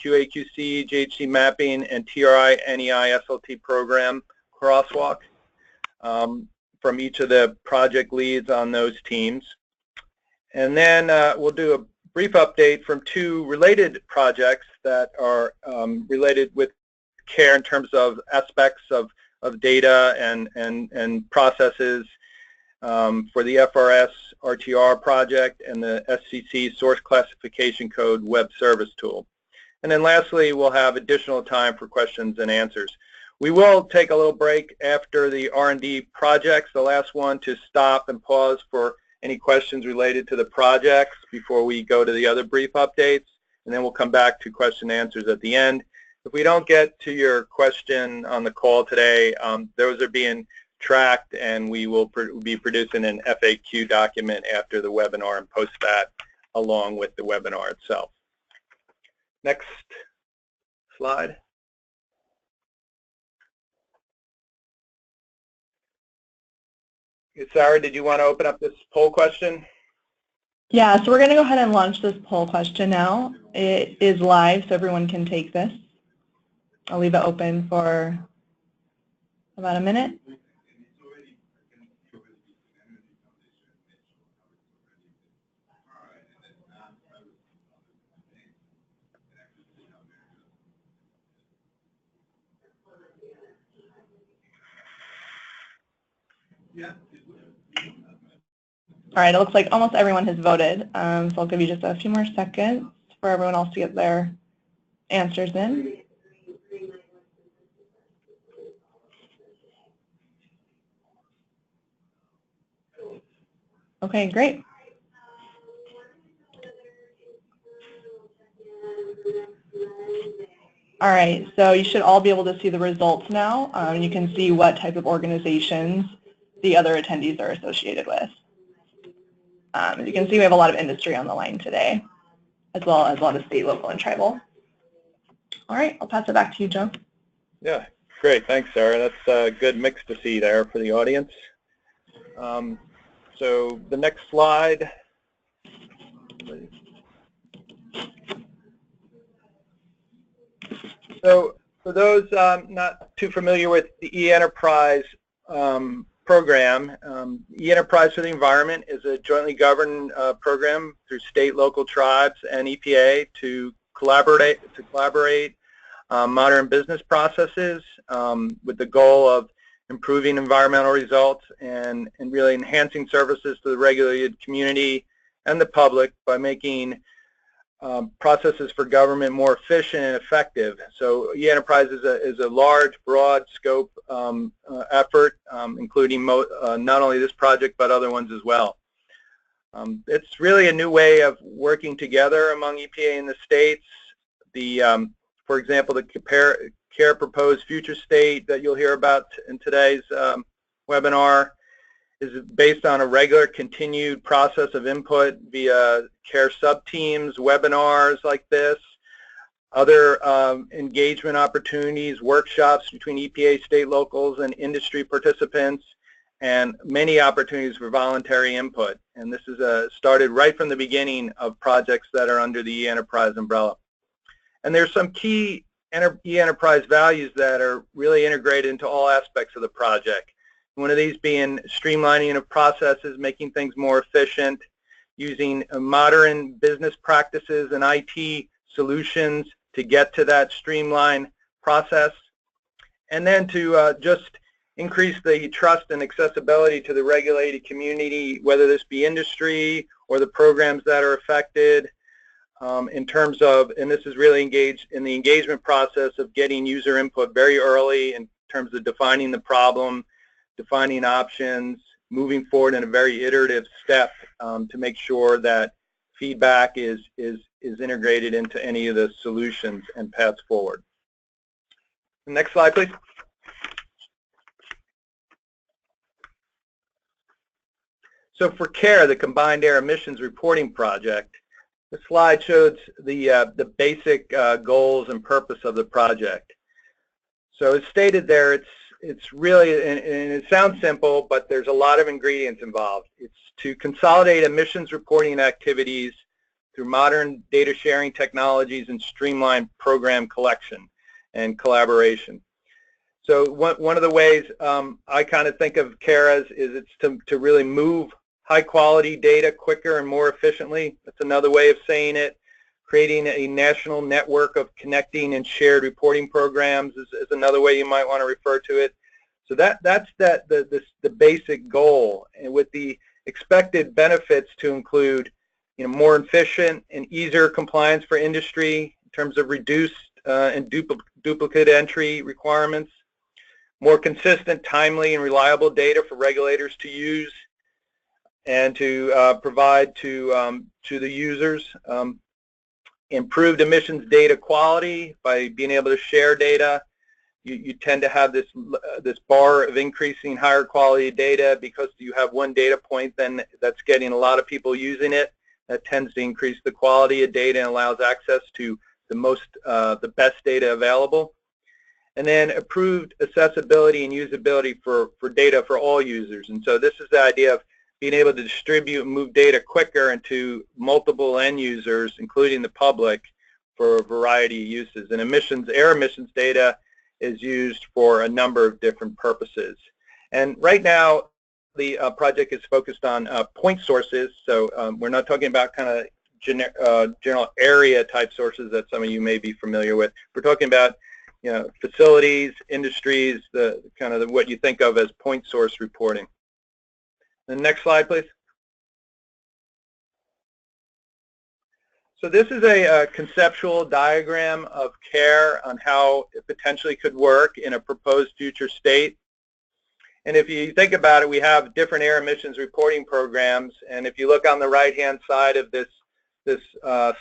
QA/QC, GHG mapping, and TRI NEI SLT program crosswalk from each of the project leads on those teams. And then we'll do a brief update from two related projects that are related with CAER in terms of aspects of data and processes for the FRS RTR project and the SCC Source Classification Code web service tool. And then lastly, we'll have additional time for questions and answers. We will take a little break after the R&D projects, the last one, to stop and pause for any questions related to the projects before we go to the other brief updates, and then we'll come back to question and answers at the end. If we don't get to your question on the call today, those are being tracked, and we will be producing an FAQ document after the webinar and post that along with the webinar itself. Next slide. Sarah, did you want to open up this poll question? Yeah, so we're going to go ahead and launch this poll question now. It is live, so everyone can take this. I'll leave it open for about a minute. All right, it looks like almost everyone has voted, so I'll give you just a few more seconds for everyone else to get their answers in. Okay, great. All right, so you should all be able to see the results now. You can see what type of organizations the other attendees are associated with. As you can see, we have a lot of industry on the line today, as well as a lot of state, local, and tribal. All right, I'll pass it back to you, Joe. Yeah, great. Thanks, Sarah. That's a good mix to see there for the audience. So the next slide, please. So for those not too familiar with the eEnterprise program, eEnterprise for the Environment is a jointly governed program through state, local, tribes, and EPA to collaborate modern business processes with the goal of improving environmental results and really enhancing services to the regulated community and the public by making processes for government more efficient and effective. So eEnterprise is a large, broad scope effort, including not only this project but other ones as well. It's really a new way of working together among EPA and the states. For example, the CAER proposed future state that you'll hear about in today's webinar is based on a regular continued process of input via CAER sub-teams, webinars like this, other engagement opportunities, workshops between EPA, state, locals, and industry participants, and many opportunities for voluntary input. And this is started right from the beginning of projects that are under the eEnterprise umbrella. And there's some key eEnterprise values that are really integrated into all aspects of the project. One of these being streamlining of processes, making things more efficient, using modern business practices and IT solutions to get to that streamlined process, and then to just increase the trust and accessibility to the regulated community, whether this be industry or the programs that are affected, in terms of, and this is really engaged in the engagement process of getting user input very early in terms of defining the problem, defining options, moving forward in a very iterative step to make sure that feedback is integrated into any of the solutions and paths forward. Next slide, please. So for CAER, the Combined Air Emissions Reporting Project, the slide shows the basic goals and purpose of the project. So as stated there, it's really, and it sounds simple, but there's a lot of ingredients involved. It's to consolidate emissions reporting activities through modern data sharing technologies and streamlined program collection and collaboration. So one of the ways I kind of think of CAER as is it's to really move high quality data quicker and more efficiently. That's another way of saying it. Creating a national network of connecting and shared reporting programs is another way you might want to refer to it. So that's the basic goal, and with the expected benefits to include, more efficient and easier compliance for industry in terms of reduced and duplicate entry requirements, more consistent, timely, and reliable data for regulators to use and to provide to the users. Improved emissions data quality by being able to share data. You tend to have this bar of increasing higher quality data because you have one data point then that's getting a lot of people using it. That tends to increase the quality of data and allows access to the best data available. And then improved accessibility and usability for data for all users. And so this is the idea of being able to distribute and move data quicker into multiple end users, including the public, for a variety of uses. And air emissions data is used for a number of different purposes. And right now, the project is focused on point sources. So we're not talking about kind of general area type sources that some of you may be familiar with. We're talking about facilities, industries, the kind of what you think of as point source reporting. The next slide, please. So this is a conceptual diagram of CAER on how it potentially could work in a proposed future state. And if you think about it, we have different air emissions reporting programs. And if you look on the right-hand side of this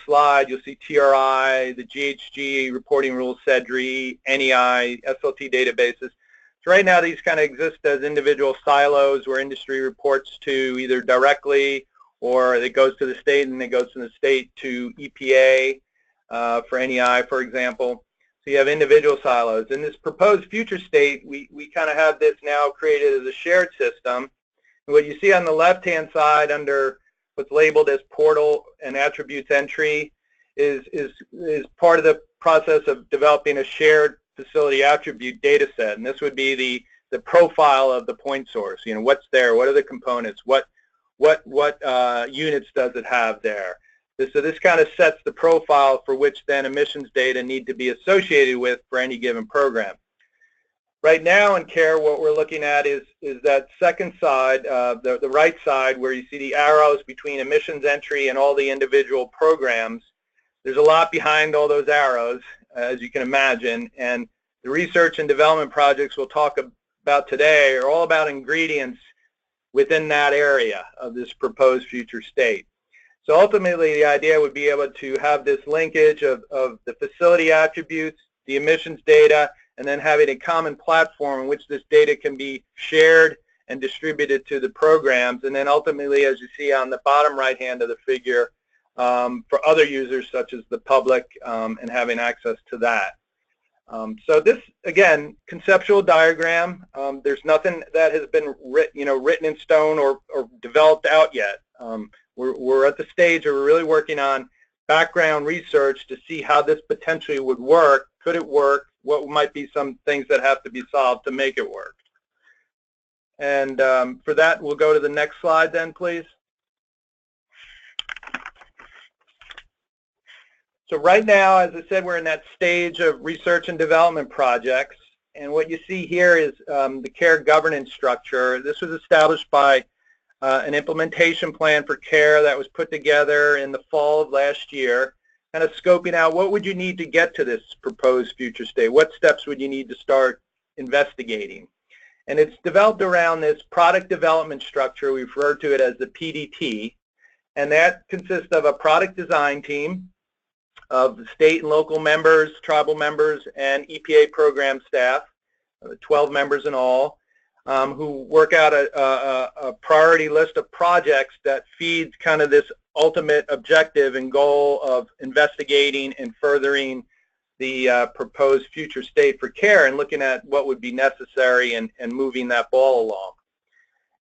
slide, you'll see TRI, the GHG reporting rules, CEDRI, NEI, SLT databases. So right now these kind of exist as individual silos where industry reports to either directly or it goes to the state and it goes from the state to EPA for NEI, for example. So you have individual silos. In this proposed future state, we kind of have this now created as a shared system. And what you see on the left-hand side under what's labeled as portal and attributes entry is part of the process of developing a shared facility attribute data set. And this would be the profile of the point source. What's there? What are the components? What units does it have there? So this kind of sets the profile for which then emissions data need to be associated with for any given program. Right now in CAER, what we're looking at is that second side, the right side, where you see the arrows between emissions entry and all the individual programs. There's a lot behind all those arrows, as you can imagine, and the research and development projects we'll talk about today are all about ingredients within that area of this proposed future state. So ultimately, the idea would be able to have this linkage of the facility attributes, the emissions data, and then having a common platform in which this data can be shared and distributed to the programs, and then ultimately, as you see on the bottom right hand of the figure, for other users such as the public and having access to that. So this, again, conceptual diagram, there's nothing that has been written in stone or developed out yet. We're at the stage where we're really working on background research to see how this potentially would work. Could it work? What might be some things that have to be solved to make it work? And for that, we'll go to the next slide then, please. So right now, as I said, we're in that stage of research and development projects. And what you see here is the CAER governance structure. This was established by an implementation plan for CAER that was put together in the fall of last year, kind of scoping out what would you need to get to this proposed future state? What steps would you need to start investigating? And it's developed around this product development structure. We refer to it as the PDT. And that consists of a product design team of state and local members, tribal members, and EPA program staff, 12 members in all, who work out a priority list of projects that feeds kind of this ultimate objective and goal of investigating and furthering the proposed future state for CAER and looking at what would be necessary and moving that ball along.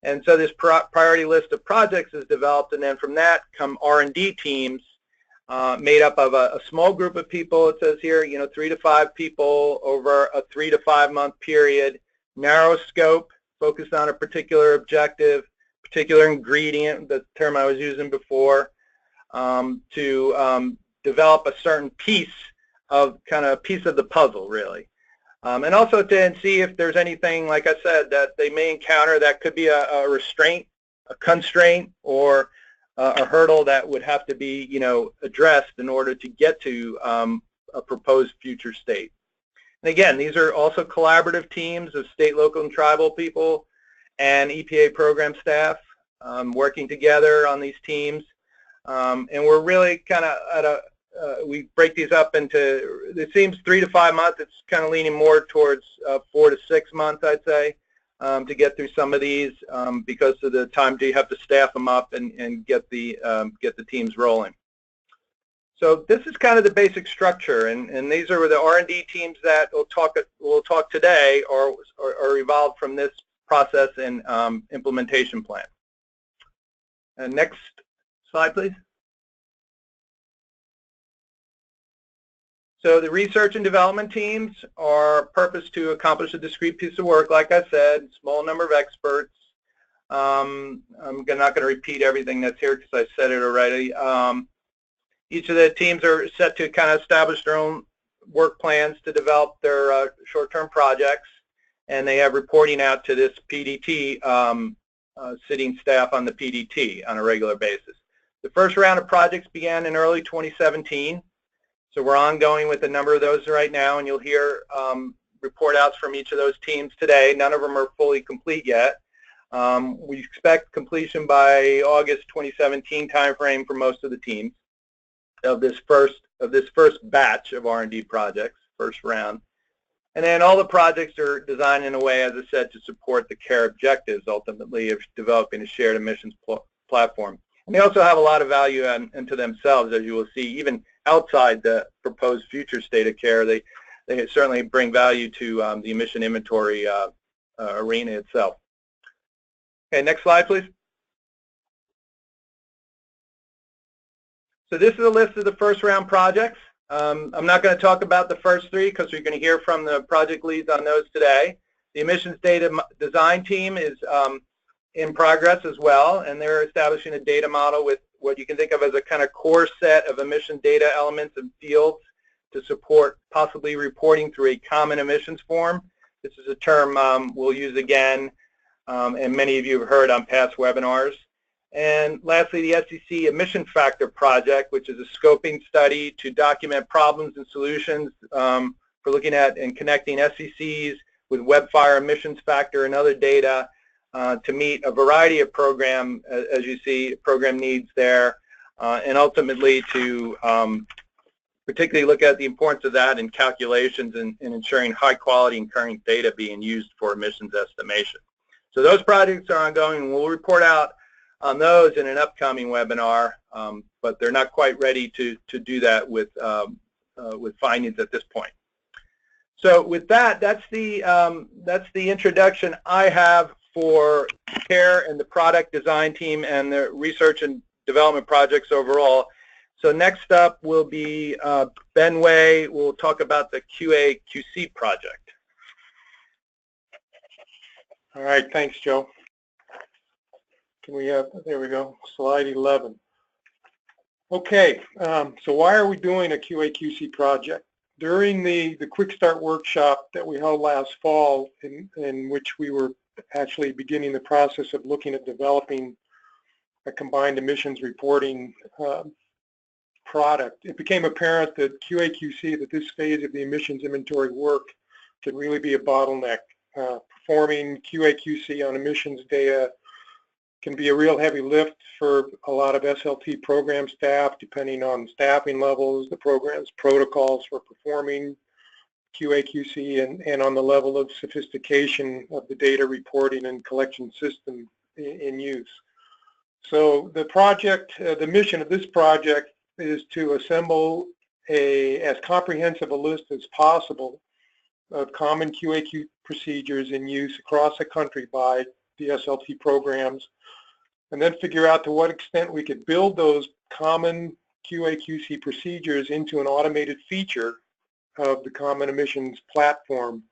And so this priority list of projects is developed, and then from that come R&D teams made up of a small group of people. It says here, 3 to 5 people over a 3 to 5 month period, narrow scope, focused on a particular objective, particular ingredient, the term I was using before, to develop a certain piece of the puzzle, really. And also to see if there's anything, like I said, that they may encounter that could be a restraint, a constraint, or a hurdle that would have to be, addressed in order to get to a proposed future state. And again, these are also collaborative teams of state, local, and tribal people and EPA program staff working together on these teams. And we're really kind of at we break these up into, it seems 3 to 5 months. It's kind of leaning more towards 4 to 6 months, I'd say, to get through some of these because of the time you have to staff them up and get the teams rolling. So this is kind of the basic structure, and these are the R&D teams that we'll talk today, or evolved from this process and implementation plan. And next slide, please. So the research and development teams are purposed to accomplish a discrete piece of work, like I said, small number of experts. I'm not going to repeat everything that's here because I said it already. Each of the teams are set to kind of establish their own work plans to develop their short-term projects, and they have reporting out to this PDT, sitting staff on the PDT on a regular basis. The first round of projects began in early 2017. So we're ongoing with a number of those right now, and you'll hear report outs from each of those teams today. None of them are fully complete yet. We expect completion by August 2017 timeframe for most of the teams of this first batch of R&D projects, first round. And then all the projects are designed in a way, as I said, to support the CAER objectives, ultimately, of developing a shared emissions platform. And they also have a lot of value into themselves, as you will see, even outside the proposed future state of CAER. They certainly bring value to the emission inventory arena itself. Okay, next slide, please. So this is a list of the first round projects. I'm not going to talk about the first 3 because you're going to hear from the project leads on those today. The emissions data design team is in progress as well, and they're establishing a data model with what you can think of as a kind of core set of emission data elements and fields to support possibly reporting through a common emissions form. This is a term we'll use again, and many of you have heard on past webinars. And lastly, the SEC Emission Factor Project, which is a scoping study to document problems and solutions for looking at and connecting SECs with webfire emissions factor and other data to meet a variety of program needs there, and ultimately to particularly look at the importance of that in calculations and ensuring high quality and current data being used for emissions estimation. So those projects are ongoing, and we'll report out on those in an upcoming webinar, but they're not quite ready to do that with findings at this point. So with that, that's the introduction I have for CAER and the product design team and the research and development projects overall. So next up will be Ben Way. We'll talk about the QA/QC project. All right, thanks, Joe. Can we have, there we go, slide 11. Okay, so why are we doing a QA/QC project? During the Quick Start workshop that we held last fall, in which we were actually beginning the process of looking at developing a combined emissions reporting product, it became apparent that QA/QC, that this phase of the emissions inventory work, could really be a bottleneck. Performing QA/QC on emissions data can be a real heavy lift for a lot of SLT program staff, depending on staffing levels, the program's protocols for performing QA/QC, and on the level of sophistication of the data reporting and collection system in use. So the project, the mission of this project is to assemble as comprehensive a list as possible of common QA/QC procedures in use across the country by the SLT programs, and then figure out to what extent we could build those common QA/QC procedures into an automated feature of the common emissions platform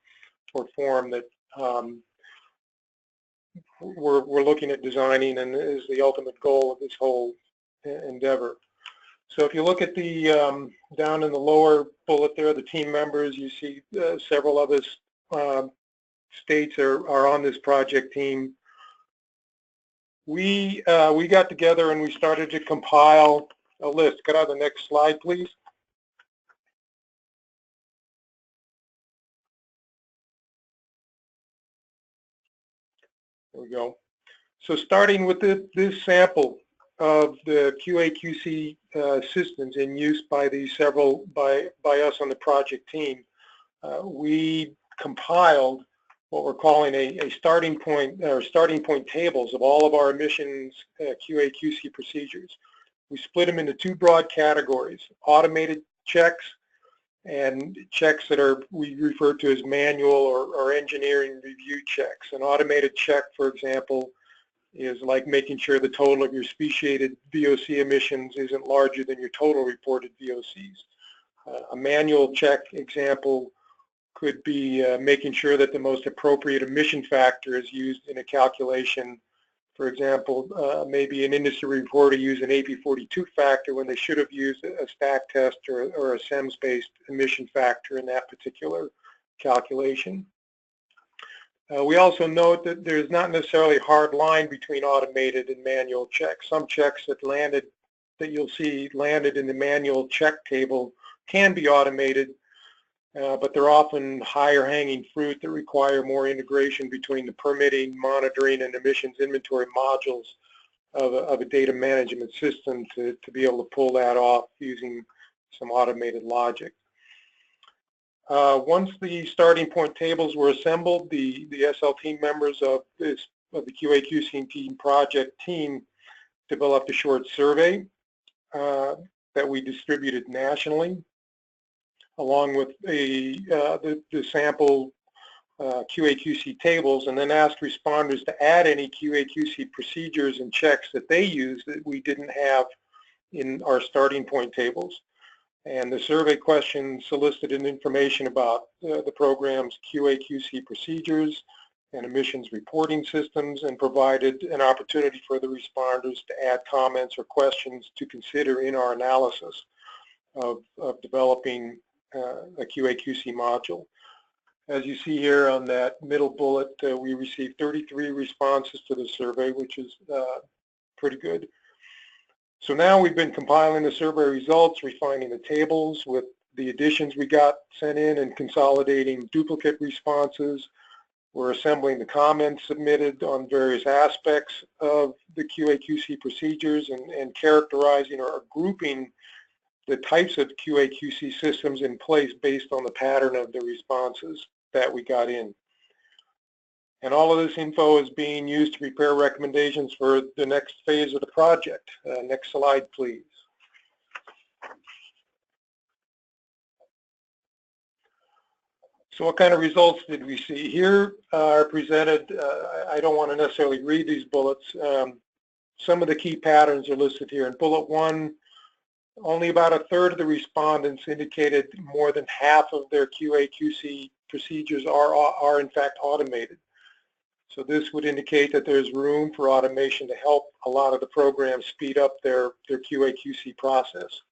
or form that we're looking at designing and is the ultimate goal of this whole endeavor. So if you look at the down in the lower bullet there, the team members, you see several of us states are on this project team. We got together and we started to compile a list. Could I have the next slide, please? There we go. So starting with this sample of the QA/QC systems in use by these several by us on the project team, we compiled what we're calling a starting point or starting point tables of all of our emissions QA/QC procedures. We split them into two broad categories: automated checks and checks that we refer to as manual or engineering review checks. An automated check, for example, is like making sure the total of your speciated VOC emissions isn't larger than your total reported VOCs. A manual check example could be making sure that the most appropriate emission factor is used in a calculation. For example, maybe an industry reporter used an AP42 factor when they should have used a stack test or a SEMS-based emission factor in that particular calculation. We also note that there's not necessarily a hard line between automated and manual checks. Some checks that you'll see landed in the manual check table can be automated, but they're often higher hanging fruit that require more integration between the permitting, monitoring, and emissions inventory modules of a data management system to be able to pull that off using some automated logic. Once the starting point tables were assembled, the SLT members of the QA/QC team project team developed a short survey that we distributed nationally, along with the sample QA/QC tables, and then asked responders to add any QA/QC procedures and checks that they used that we didn't have in our starting point tables. And the survey questions solicited information about the program's QA/QC procedures and emissions reporting systems, and provided an opportunity for the responders to add comments or questions to consider in our analysis of developing a QA/QC module. As you see here on that middle bullet, we received 33 responses to the survey, which is pretty good. So now we've been compiling the survey results, refining the tables with the additions we got sent in, and consolidating duplicate responses. We're assembling the comments submitted on various aspects of the QA/QC procedures and characterizing or grouping the types of QA/QC systems in place based on the pattern of the responses that we got in. And all of this info is being used to prepare recommendations for the next phase of the project. Next slide, please. So what kind of results did we see? Here are presented, I don't want to necessarily read these bullets. Some of the key patterns are listed here. In bullet 1, only about a third of the respondents indicated more than half of their QA/QC procedures are in fact automated. So this would indicate that there's room for automation to help a lot of the programs speed up their QA/QC process.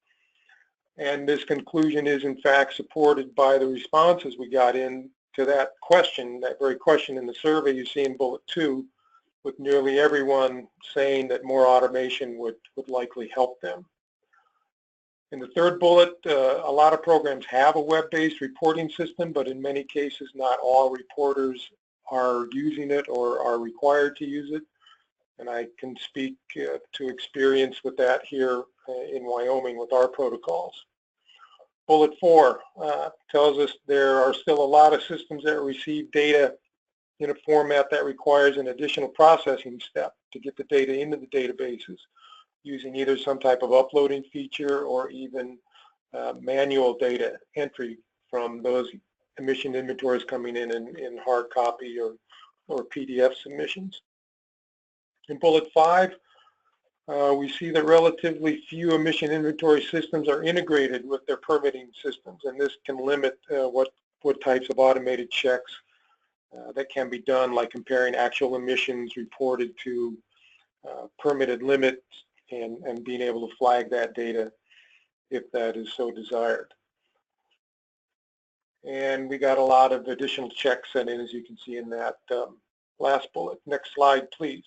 And this conclusion is in fact supported by the responses we got in to that question, that very question in the survey you see in bullet 2, with nearly everyone saying that more automation would likely help them. In the third bullet, a lot of programs have a web-based reporting system, but in many cases not all reporters are using it or are required to use it. And I can speak to experience with that here in Wyoming with our protocols. Bullet 4 tells us there are still a lot of systems that receive data in a format that requires an additional processing step to get the data into the databases, using either some type of uploading feature or even manual data entry from those emission inventories coming in hard copy or PDF submissions. In bullet 5, We see that relatively few emission inventory systems are integrated with their permitting systems, and this can limit what types of automated checks that can be done, like comparing actual emissions reported to permitted limits and being able to flag that data if that is so desired. And we got a lot of additional checks sent in, as you can see in that last bullet. Next slide, please.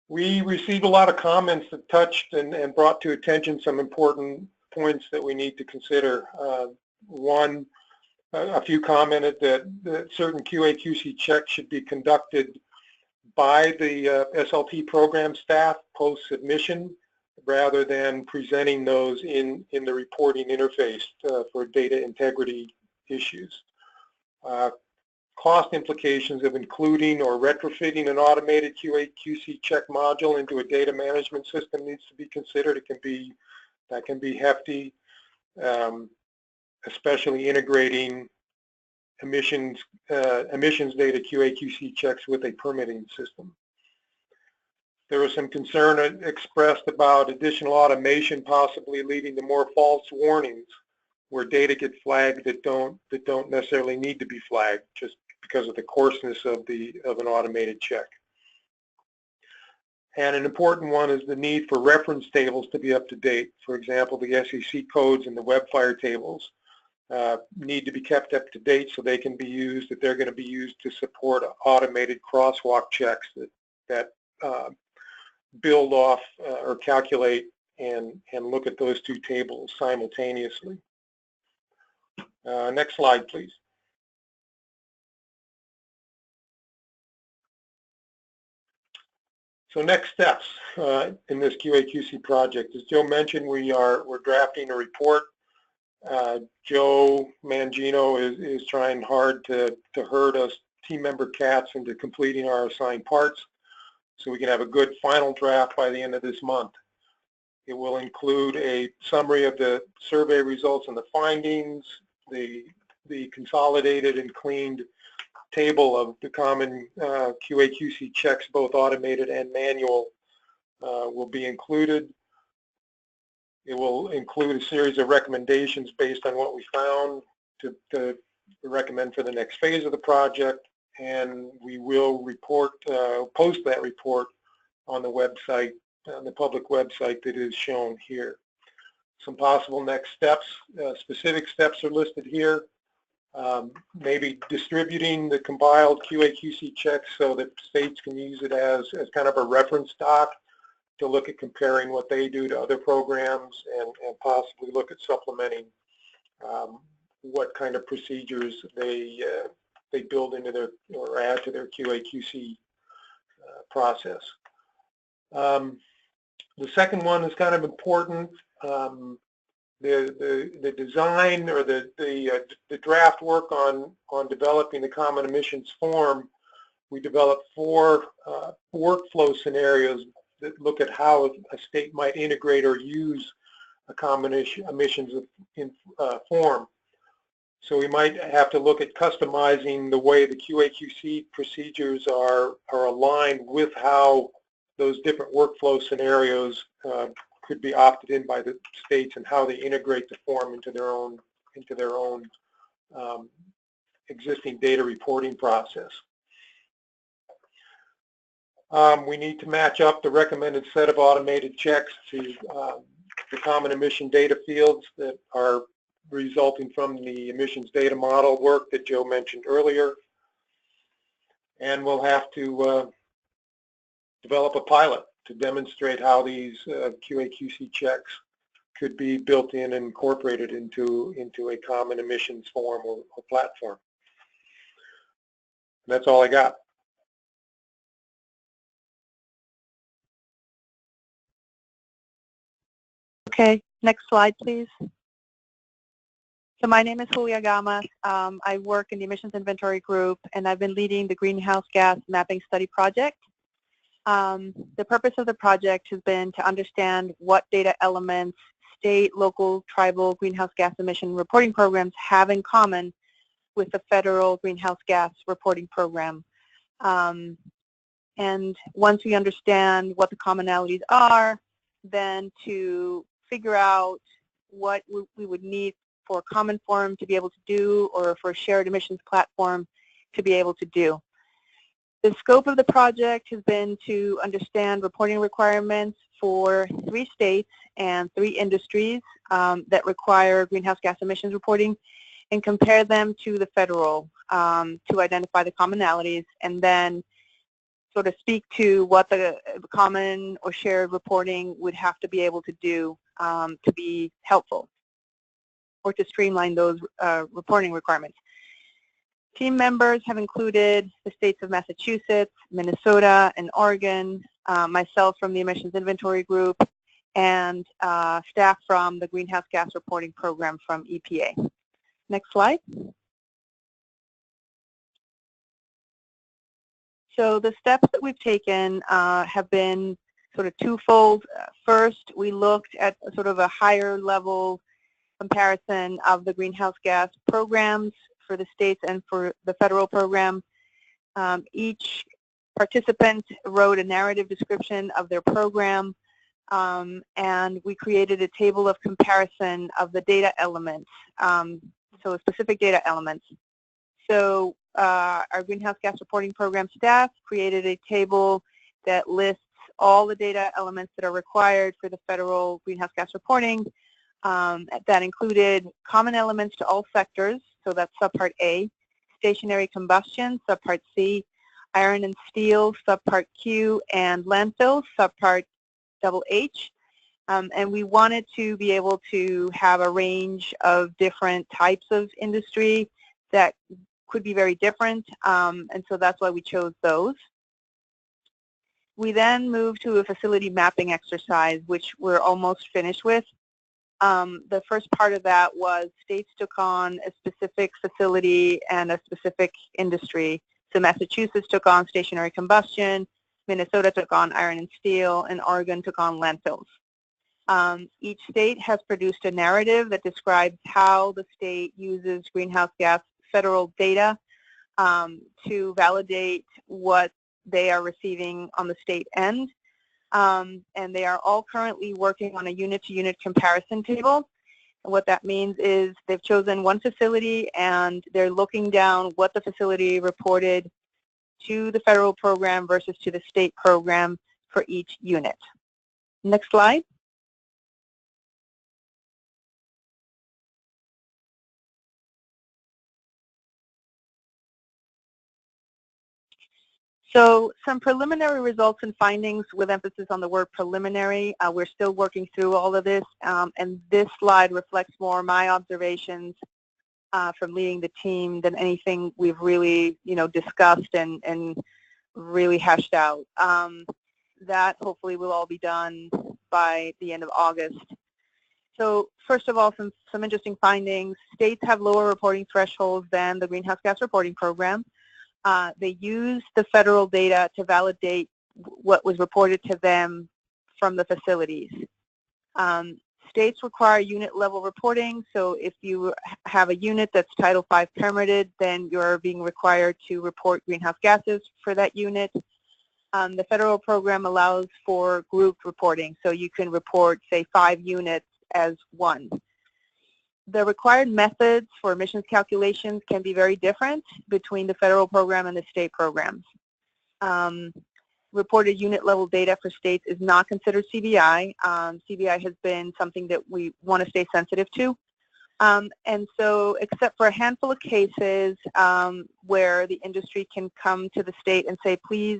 We received a lot of comments that touched and brought to attention some important points that we need to consider. One, a few commented that certain QA/QC checks should be conducted by the SLT program staff post-submission rather than presenting those in the reporting interface for data integrity issues. Cost implications of including or retrofitting an automated QA/QC check module into a data management system needs to be considered. That can be hefty, especially integrating emissions data QA/QC checks with a permitting system. There was some concern expressed about additional automation possibly leading to more false warnings where data get flagged that don't necessarily need to be flagged just because of the coarseness of an automated check. And an important one is the need for reference tables to be up to date. For example, the SEC codes and the WebFire tables need to be kept up to date so they can be used, if they're going to be used to support automated crosswalk checks that build off or calculate and look at those two tables simultaneously. Next slide, please. So next steps in this QA/QC project. As Joe mentioned, we're drafting a report. Joe Mangino is trying hard to herd us team member cats into completing our assigned parts so we can have a good final draft by the end of this month. It will include a summary of the survey results and the findings, the consolidated and cleaned table of the common QA/QC checks, both automated and manual, will be included. It will include a series of recommendations based on what we found to recommend for the next phase of the project, and we will post that report on the website, on the public website that is shown here. Some possible next steps, specific steps are listed here. Maybe distributing the compiled QA/QC checks so that states can use it as kind of a reference doc to look at comparing what they do to other programs and possibly look at supplementing what kind of procedures they build into their or add to their QA/QC process. The second one is kind of important. The design or the draft work on developing the common emissions form, we developed 4 workflow scenarios that look at how a state might integrate or use a common emissions form. So we might have to look at customizing the way the QA/QC procedures are aligned with how those different workflow scenarios could be opted in by the states and how they integrate the form into their own existing data reporting process. We need to match up the recommended set of automated checks to the common emission data fields that are resulting from the emissions data model work that Joe mentioned earlier. And we'll have to develop a pilot to demonstrate how these QA/QC checks could be built in and incorporated into a common emissions form or platform. And that's all I got. Okay, next slide, please. So my name is Julia Gama. I work in the emissions inventory group, and I've been leading the greenhouse gas mapping study project. The purpose of the project has been to understand what data elements state, local, tribal greenhouse gas emission reporting programs have in common with the federal greenhouse gas reporting program. And once we understand what the commonalities are, then to figure out what we would need for a common forum to be able to do, or for a shared emissions platform to be able to do. The scope of the project has been to understand reporting requirements for 3 states and 3 industries that require greenhouse gas emissions reporting, and compare them to the federal to identify the commonalities, and then sort of speak to what the common or shared reporting would have to be able to do to be helpful, or to streamline those reporting requirements. Team members have included the states of Massachusetts, Minnesota, and Oregon, myself from the Emissions Inventory Group, and staff from the Greenhouse Gas Reporting Program from EPA. Next slide. So the steps that we've taken have been sort of twofold. First, we looked at sort of a higher level comparison of the greenhouse gas programs for the states and for the federal program. Each participant wrote a narrative description of their program, and we created a table of comparison of the data elements, so specific data elements. So our greenhouse gas reporting program staff created a table that lists all the data elements that are required for the federal greenhouse gas reporting. That included common elements to all sectors, so that's subpart A, stationary combustion, subpart C, iron and steel, subpart Q, and landfills, subpart H. And we wanted to be able to have a range of different types of industry that could be very different, and so that's why we chose those. We then moved to a facility mapping exercise, which we're almost finished with. The first part of that was states took on a specific facility and a specific industry. So Massachusetts took on stationary combustion, Minnesota took on iron and steel, and Oregon took on landfills. Each state has produced a narrative that describes how the state uses greenhouse gas federal data to validate what they are receiving on the state end. And they are all currently working on a unit-to-unit comparison table. And what that means is they've chosen one facility and they're looking down what the facility reported to the federal program versus to the state program for each unit. Next slide. So some preliminary results and findings with emphasis on the word preliminary. We're still working through all of this, and this slide reflects more my observations from leading the team than anything we've really, discussed and really hashed out. That hopefully will all be done by the end of August. So first of all, some interesting findings. States have lower reporting thresholds than the Greenhouse Gas Reporting Program. They use the federal data to validate what was reported to them from the facilities. States require unit-level reporting, so if you have a unit that's Title V permitted, then you're being required to report greenhouse gases for that unit. The federal program allows for group reporting, so you can report, say, 5 units as one. The required methods for emissions calculations can be very different between the federal program and the state programs. Reported unit level data for states is not considered CBI. CBI has been something that we want to stay sensitive to. And so except for a handful of cases where the industry can come to the state and say, please,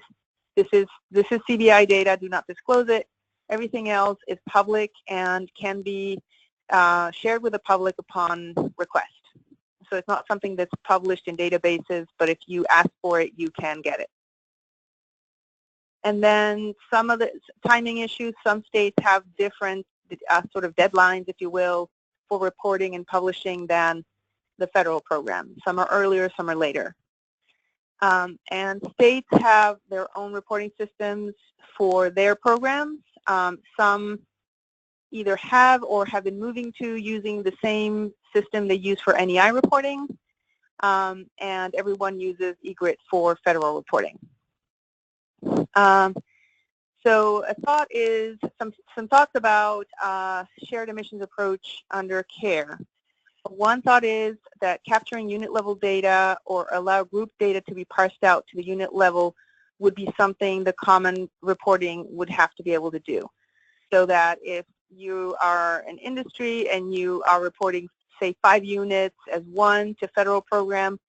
this is CBI data, do not disclose it. Everything else is public and can be shared with the public upon request. So it's not something that's published in databases, but if you ask for it, you can get it. And then some of the timing issues, some states have different sort of deadlines, if you will, for reporting and publishing than the federal program. Some are earlier, some are later. And states have their own reporting systems for their programs. Some either have or have been moving to using the same system they use for NEI reporting. and everyone uses eGRIT for federal reporting. So a thought is some thoughts about shared emissions approach under CAER. One thought is that capturing unit level data or allow group data to be parsed out to the unit level would be something the common reporting would have to be able to do. So that if you are an industry and you are reporting, say, 5 units as one to federal program,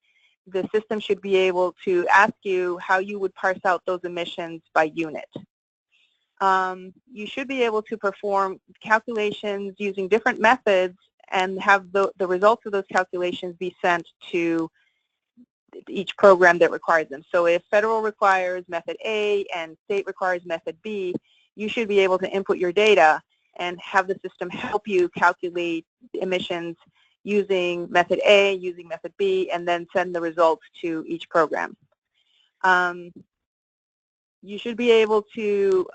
the system should be able to ask you how you would parse out those emissions by unit. You should be able to perform calculations using different methods and have the results of those calculations be sent to each program that requires them. So if federal requires method A and state requires method B, you should be able to input your data and have the system help you calculate emissions using method A, using method B, and then send the results to each program. You should be able to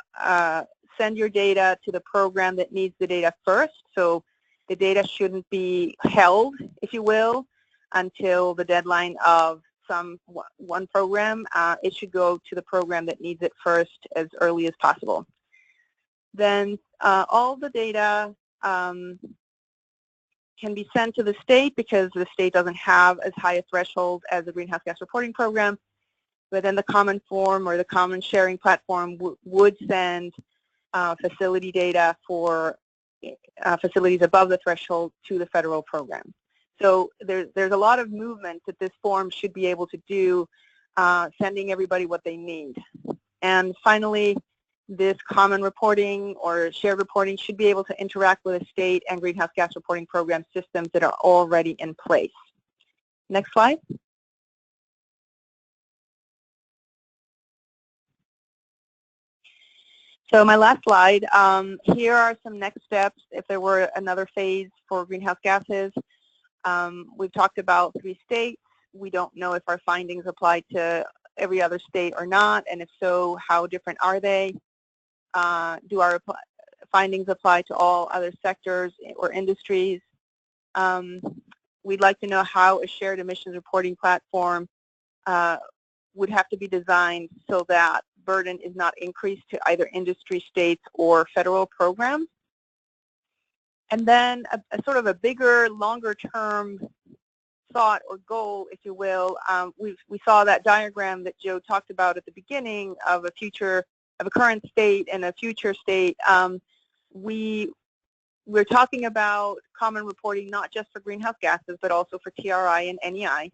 send your data to the program that needs the data first. So the data shouldn't be held, if you will, until the deadline of one program. It should go to the program that needs it first as early as possible. Then all the data can be sent to the state because the state doesn't have as high a threshold as the greenhouse gas reporting program. But then the common form or the common sharing platform would send facility data for facilities above the threshold to the federal program. So there's a lot of movement that this form should be able to do, sending everybody what they need. And finally, this common reporting or shared reporting should be able to interact with a state and greenhouse gas reporting program systems that are already in place. Next slide. So my last slide, here are some next steps if there were another phase for greenhouse gases. We've talked about 3 states. We don't know if our findings apply to every other state or not, and if so, how different are they? Do our findings apply to all other sectors or industries? We'd like to know how a shared emissions reporting platform would have to be designed so that burden is not increased to either industry, states, or federal programs. And then a sort of a bigger, longer-term thought or goal, if you will. We saw that diagram that Joe talked about at the beginning of a current state and a future state. We're talking about common reporting not just for greenhouse gases, but also for TRI and NEI.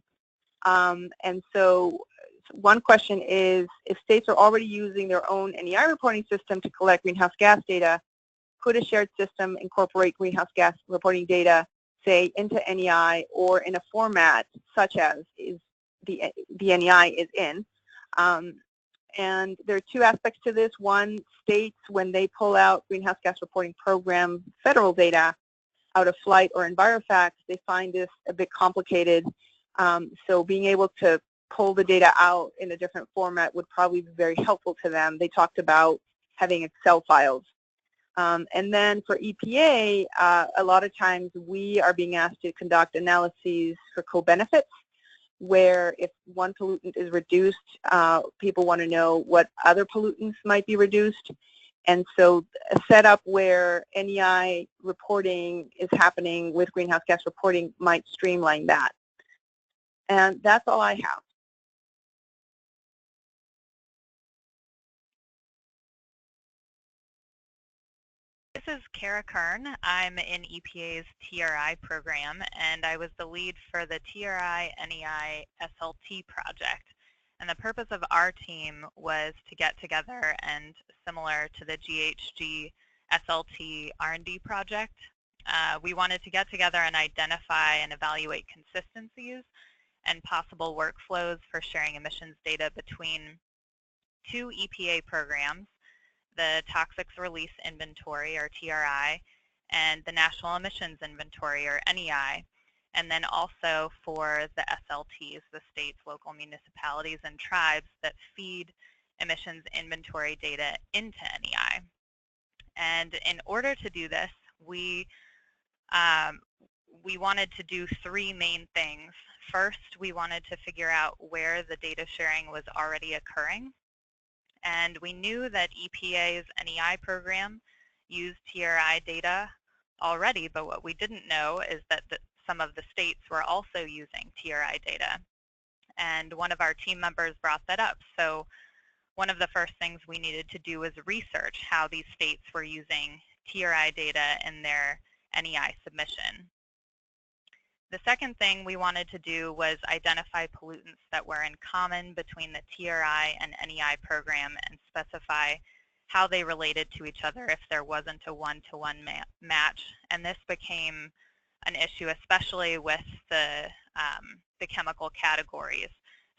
And so one question is, if states are already using their own NEI reporting system to collect greenhouse gas data, could a shared system incorporate greenhouse gas reporting data, say, into NEI or in a format such as is the NEI is in? And there are 2 aspects to this. One, states, when they pull out greenhouse gas reporting program federal data out of flight or EnviroFacts, they find this a bit complicated. So being able to pull the data out in a different format would probably be very helpful to them. They talked about having Excel files. And then for EPA, a lot of times we are being asked to conduct analyses for co-benefits, where if one pollutant is reduced, people want to know what other pollutants might be reduced. And so a setup where NEI reporting is happening with greenhouse gas reporting might streamline that. And that's all I have. This is Kara Kern. I'm in EPA's TRI program, and I was the lead for the TRI NEI SLT project. And the purpose of our team was to get together and, similar to the GHG SLT R&D project, we wanted to get together and identify and evaluate consistencies and possible workflows for sharing emissions data between 2 EPA programs, the Toxics Release Inventory, or TRI, and the National Emissions Inventory, or NEI, and then also for the SLTs, the states, local municipalities, and tribes that feed emissions inventory data into NEI. And in order to do this, we we wanted to do three main things. First, we wanted to figure out where the data sharing was already occurring. And we knew that EPA's NEI program used TRI data already, but what we didn't know is that some of the states were also using TRI data. And one of our team members brought that up. So one of the first things we needed to do was research how these states were using TRI data in their NEI submission. The second thing we wanted to do was identify pollutants that were in common between the TRI and NEI program and specify how they related to each other if there wasn't a one-to-one match. And this became an issue, especially with the chemical categories.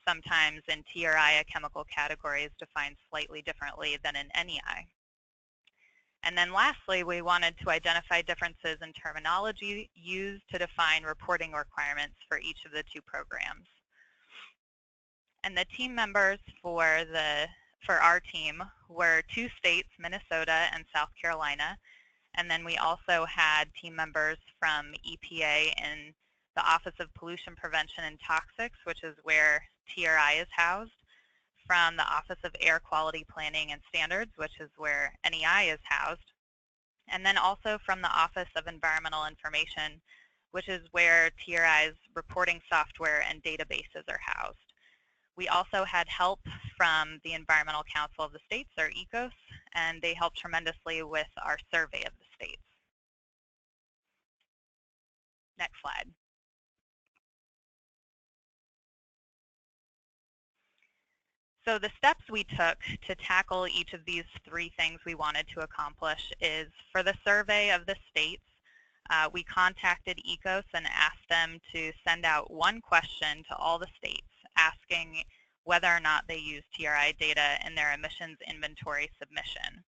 Sometimes in TRI, a chemical category is defined slightly differently than in NEI. And then lastly, we wanted to identify differences in terminology used to define reporting requirements for each of the two programs. And the team members for our team were two states, Minnesota and South Carolina. And then we also had team members from EPA in the Office of Pollution Prevention and Toxics, which is where TRI is housed, from the Office of Air Quality Planning and Standards, which is where NEI is housed, and then also from the Office of Environmental Information, which is where TRI's reporting software and databases are housed. We also had help from the Environmental Council of the States, or ECOS, and they helped tremendously with our survey of the states. Next slide. So the steps we took to tackle each of these three things we wanted to accomplish is, for the survey of the states, we contacted ECOS and asked them to send out one question to all the states asking whether or not they use TRI data in their emissions inventory submission.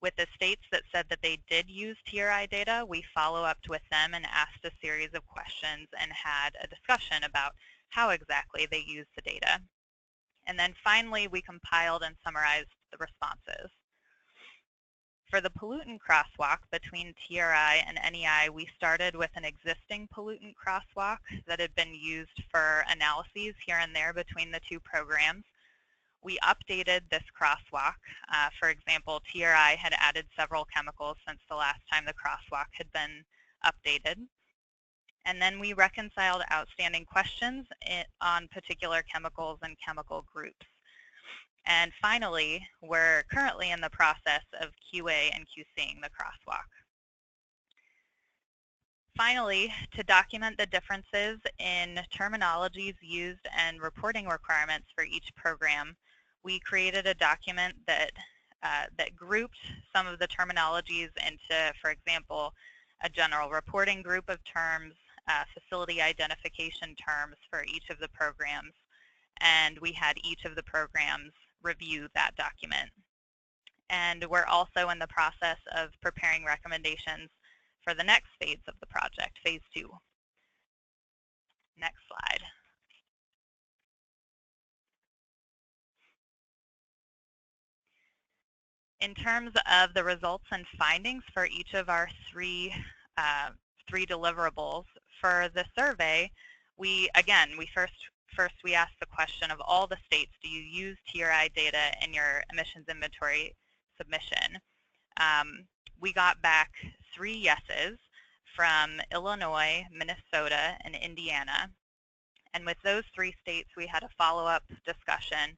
With the states that said that they did use TRI data, we follow-up with them and asked a series of questions and had a discussion about how exactly they used the data. And then finally, we compiled and summarized the responses. For the pollutant crosswalk between TRI and NEI, we started with an existing pollutant crosswalk that had been used for analyses here and there between the two programs. We updated this crosswalk. For example, TRI had added several chemicals since the last time the crosswalk had been updated. And then we reconciled outstanding questions on particular chemicals and chemical groups. And finally, we're currently in the process of QA and QCing the crosswalk. Finally, to document the differences in terminologies used and reporting requirements for each program, we created a document that grouped some of the terminologies into, for example, a general reporting group of terms, facility identification terms for each of the programs, and we had each of the programs review that document. And we're also in the process of preparing recommendations for the next phase of the project, phase 2. Next slide. In terms of the results and findings for each of our three deliverables, for the survey, we first we asked the question of all the states, do you use TRI data in your emissions inventory submission? We got back 3 yeses from Illinois, Minnesota, and Indiana. And with those 3 states, we had a follow-up discussion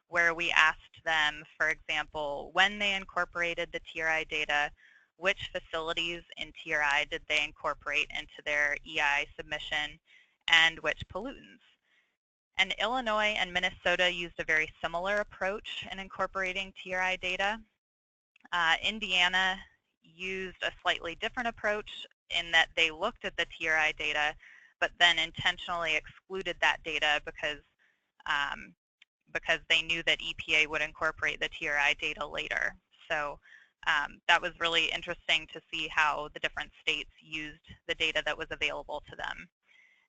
where we asked them, for example, when they incorporated the TRI data, which facilities in TRI did they incorporate into their EI submission, and which pollutants. And Illinois and Minnesota used a very similar approach in incorporating TRI data. Indiana used a slightly different approach in that they looked at the TRI data, but then intentionally excluded that data because they knew that EPA would incorporate the TRI data later. So that was really interesting to see how the different states used the data that was available to them.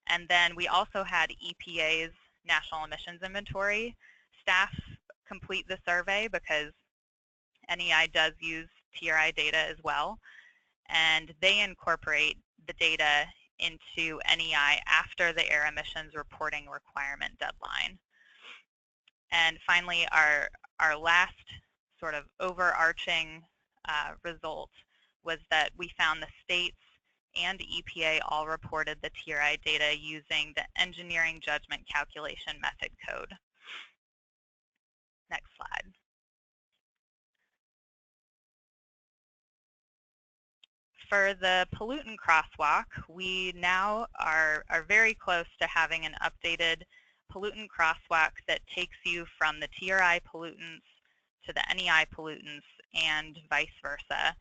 And then we also had EPA's National Emissions Inventory staff complete the survey because NEI does use TRI data as well. And they incorporate the data into NEI after the air emissions reporting requirement deadline. And finally, our last sort of overarching result was that we found the states and EPA all reported the TRI data using the engineering judgment calculation method code. Next slide. For the pollutant crosswalk, we now are very close to having an updated pollutant crosswalk that takes you from the TRI pollutants to the NEI pollutants and vice versa.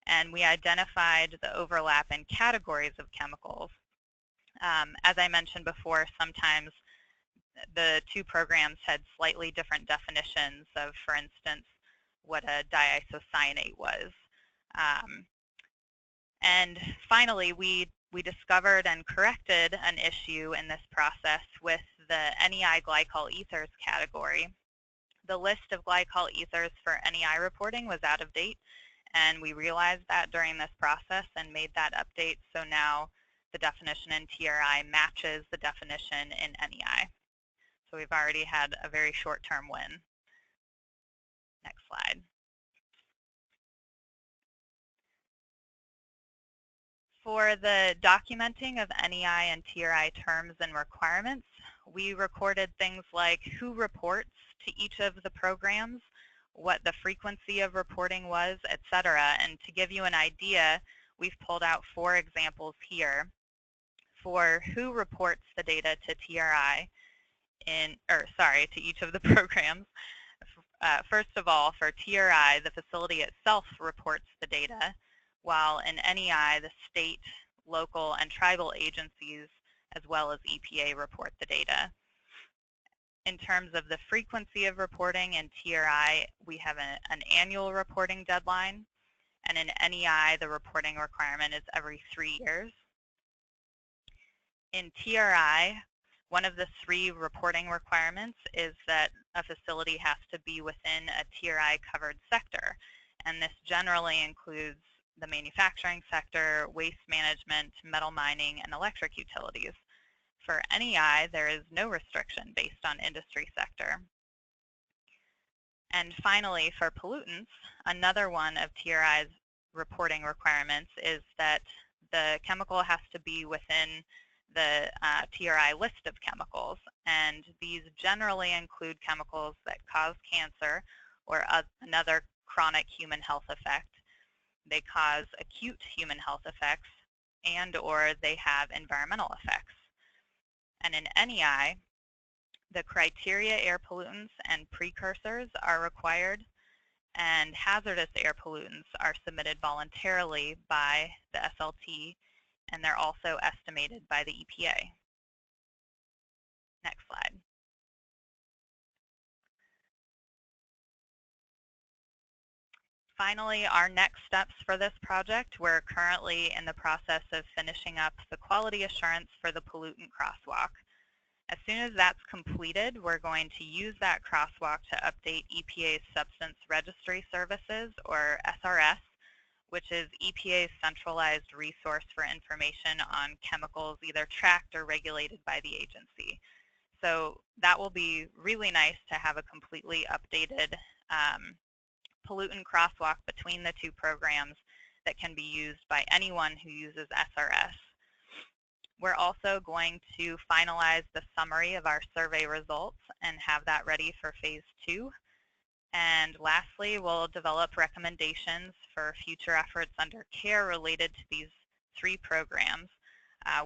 And we identified the overlap in categories of chemicals. As I mentioned before, sometimes the two programs had slightly different definitions of, for instance, what a diisocyanate was. And finally, we discovered and corrected an issue in this process with the NEI glycol ethers category. The list of glycol ethers for NEI reporting was out of date, and we realized that during this process and made that update, so now the definition in TRI matches the definition in NEI. So we've already had a very short-term win. Next slide. For the documenting of NEI and TRI terms and requirements, we recorded things like who reports to each of the programs, what the frequency of reporting was, etc. And to give you an idea, we've pulled out 4 examples here. For who reports the data to TRI to each of the programs. First of all, for TRI, the facility itself reports the data, while in NEI, the state, local, and tribal agencies, as well as EPA, report the data. In terms of the frequency of reporting in TRI, we have an annual reporting deadline, and in NEI, the reporting requirement is every 3 years. In TRI, one of the 3 reporting requirements is that a facility has to be within a TRI-covered sector, and this generally includes the manufacturing sector, waste management, metal mining, and electric utilities. For NEI, there is no restriction based on industry sector. And finally, for pollutants, another one of TRI's reporting requirements is that the chemical has to be within the TRI list of chemicals, and these generally include chemicals that cause cancer or another chronic human health effect. They cause acute human health effects, and or they have environmental effects. And in NEI, the criteria air pollutants and precursors are required, and hazardous air pollutants are submitted voluntarily by the SLT, and they're also estimated by the EPA. Next slide. Finally, our next steps for this project, we're currently in the process of finishing up the quality assurance for the pollutant crosswalk. As soon as that's completed, we're going to use that crosswalk to update EPA's Substance Registry Services, or SRS, which is EPA's centralized resource for information on chemicals either tracked or regulated by the agency. So that will be really nice to have a completely updated pollutant crosswalk between the 2 programs that can be used by anyone who uses SRS. We're also going to finalize the summary of our survey results and have that ready for phase 2. And lastly, we'll develop recommendations for future efforts under CAER related to these 3 programs.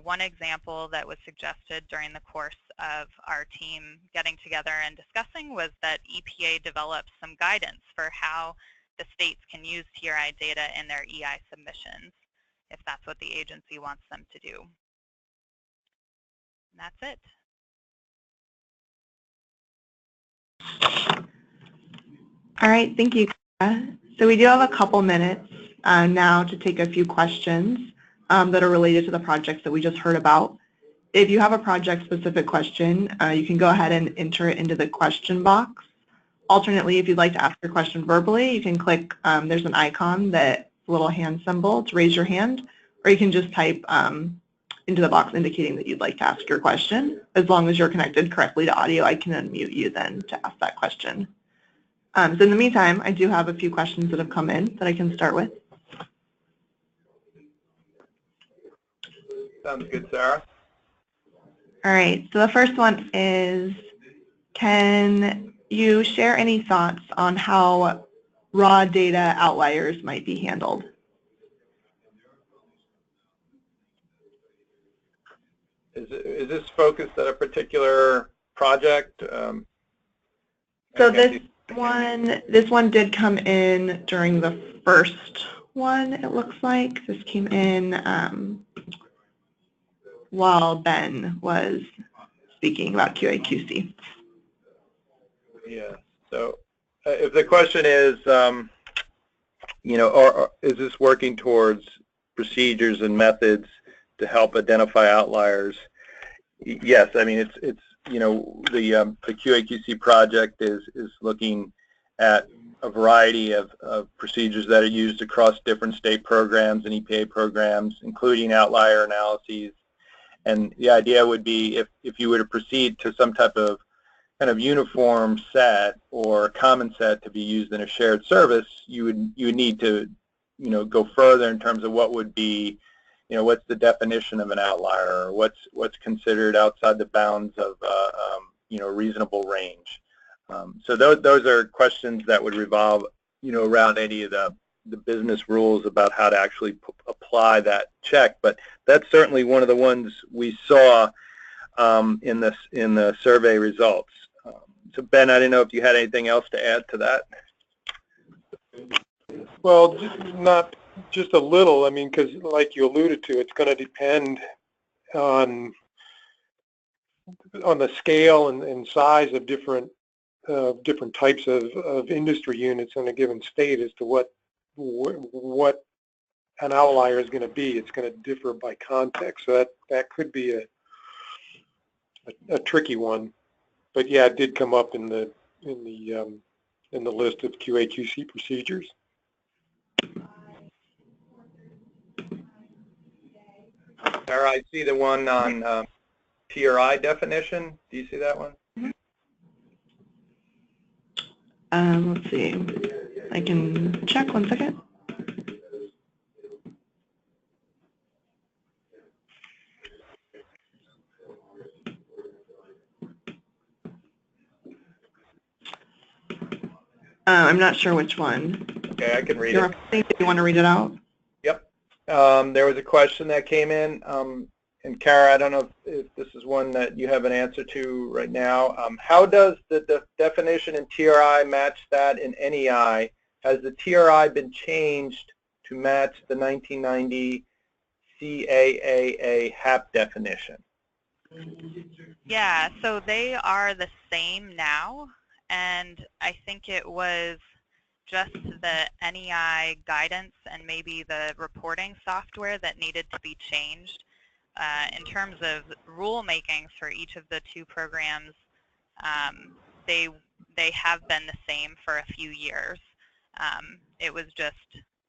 One example that was suggested during the course of our team getting together and discussing was that EPA develop some guidance for how the states can use TRI data in their EI submissions, if that's what the agency wants them to do. And that's it. All right, thank you, Kara. So we do have a couple minutes now to take a few questions that are related to the projects that we just heard about. If you have a project-specific question, you can go ahead and enter it into the question box. Alternately, if you'd like to ask your question verbally, you can click, there's an icon, that little hand symbol to raise your hand, or you can just type into the box indicating that you'd like to ask your question. As long as you're connected correctly to audio, I can unmute you then to ask that question. So in the meantime, I do have a few questions that have come in that I can start with. Sounds good, Sarah. All right, so the first one is, can you share any thoughts on how raw data outliers might be handled? Is this focused at a particular project? So this one did come in during the first one, it looks like. This came in while Ben was speaking about QA/QC. Yeah, so if the question is, you know, or is this working towards procedures and methods to help identify outliers? Yes, I mean, it's you know, the QA/QC project is looking at a variety of procedures that are used across different state programs and EPA programs, including outlier analyses. And the idea would be if you were to proceed to some type of kind of uniform set or common set to be used in a shared service, you would need to, you know, go further in terms of what would be, you know, what's the definition of an outlier, or what's considered outside the bounds of you know, reasonable range. So those are questions that would revolve, you know, around any of the business rules about how to actually apply that check. But that's certainly one of the ones we saw in the survey results. So Ben, I didn't know if you had anything else to add to that. Well, not just a little. I mean, because like you alluded to, it's going to depend on the scale and size of different types of industry units in a given state as to what an outlier is going to be. It's going to differ by context. So that could be a tricky one. But yeah, it did come up in the list of QA/QC procedures. Sarah, I see the one on TRI definition. Do you see that one? Let's see. I can check 1 second. I'm not sure which one. Okay, I can read it. Do you want to read it out? Yep. There was a question that came in, and Kara, I don't know if this is one that you have an answer to right now. How does the definition in TRI match that in NEI? Has the TRI been changed to match the 1990 CAER HAP definition? Yeah, so they are the same now, and I think it was just the NEI guidance and maybe the reporting software that needed to be changed. In terms of rulemaking for each of the two programs, they have been the same for a few years. It was just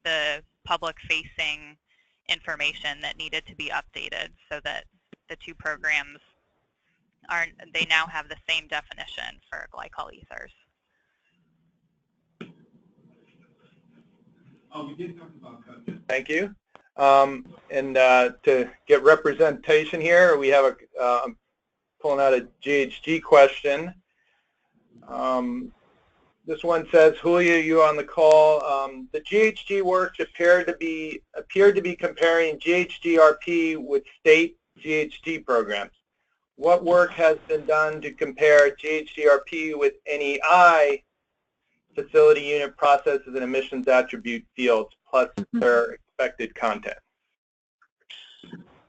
the public-facing information that needed to be updated so that the two programs they now have the same definition for glycol ethers. Thank you. And to get representation here, we have I'm pulling out a GHG question. This one says, Julia, you on the call. The GHG work appeared to be comparing GHG-RP with state GHG programs. What work has been done to compare GHG-RP with NEI facility unit processes and emissions attribute fields plus their expected content?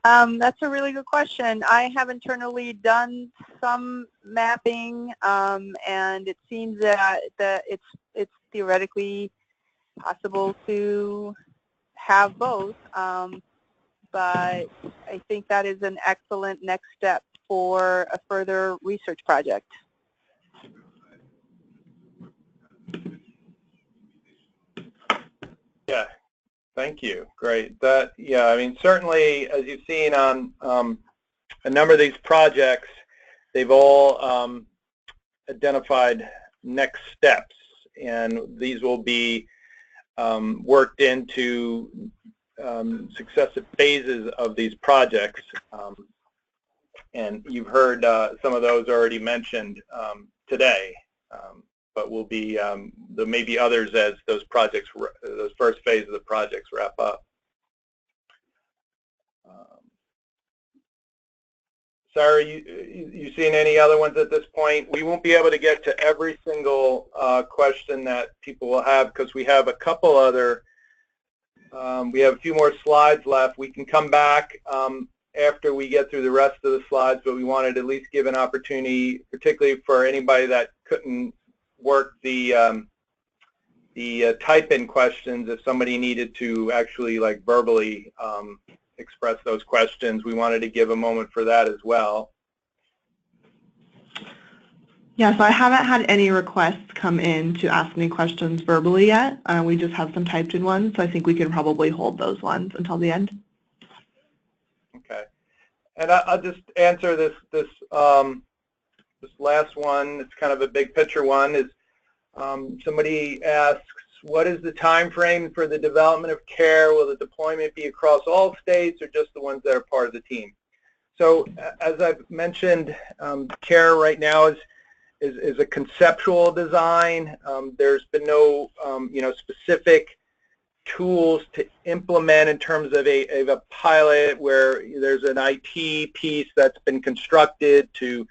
That's a really good question. I have internally done some mapping, and it seems that it's theoretically possible to have both, but I think that is an excellent next step for a further research project. Yeah, Thank you. Great. Yeah, I mean, certainly, as you've seen on a number of these projects, they've all identified next steps, and these will be worked into successive phases of these projects. And you've heard some of those already mentioned today, but will be there may be others as those projects, those first phases of the projects wrap up. Sarah, you seen any other ones at this point? We won't be able to get to every single question that people will have because we have a couple other, we have a few more slides left. We can come back after we get through the rest of the slides, but we wanted to at least give an opportunity, particularly for anybody that couldn't work the type-in questions. If somebody needed to actually like verbally express those questions, we wanted to give a moment for that as well. Yeah, so I haven't had any requests come in to ask any questions verbally yet. We just have some typed in ones, so I think we can probably hold those ones until the end. Okay, and I'll just answer this last one. It's kind of a big picture one. Is somebody asks, what is the time frame for the development of CAER? Will the deployment be across all states or just the ones that are part of the team? So as I've mentioned, CAER right now is a conceptual design. There's been no specific tools to implement in terms of a pilot where there's an IT piece that's been constructed to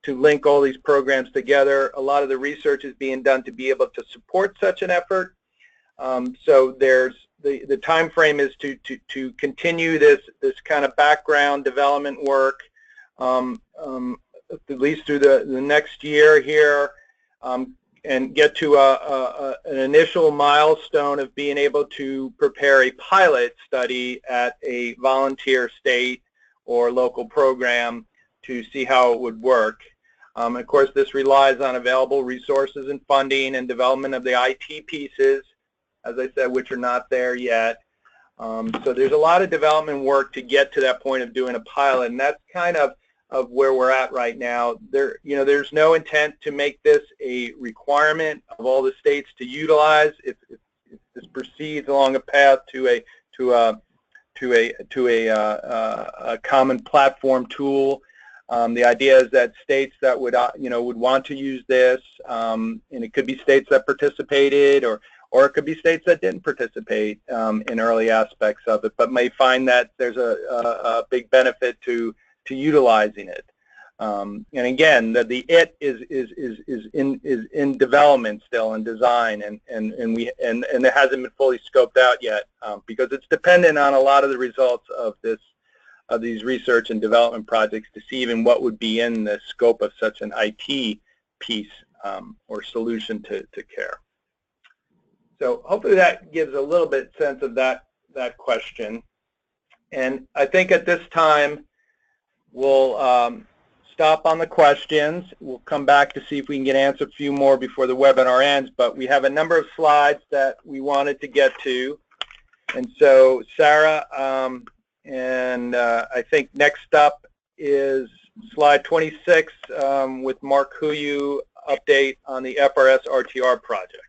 link all these programs together. A lot of the research is being done to be able to support such an effort. So there's the time frame is to continue this kind of background development work at least through the next year here, and get to an initial milestone of being able to prepare a pilot study at a volunteer state or local program to see how it would work. Of course, this relies on available resources and funding and development of the IT pieces, as I said, which are not there yet. So there's a lot of development work to get to that point of doing a pilot, and that's kind of where we're at right now. There's no intent to make this a requirement of all the states to utilize. If this proceeds along a path to a common platform tool, the idea is that states that would want to use this, and it could be states that participated, or it could be states that didn't participate in early aspects of it, but may find that there's a big benefit to utilizing it. And again, the it is in development still, in design, and it hasn't been fully scoped out yet because it's dependent on a lot of the results of these research and development projects to see even what would be in the scope of such an IT piece or solution to CAER. So hopefully that gives a little bit sense of that question. And I think at this time we'll stop on the questions. We'll come back to see if we can answer a few more before the webinar ends, but we have a number of slides that we wanted to get to. And so Sarah, and I think next up is slide 26 with Mark Huyu update on the FRS RTR project.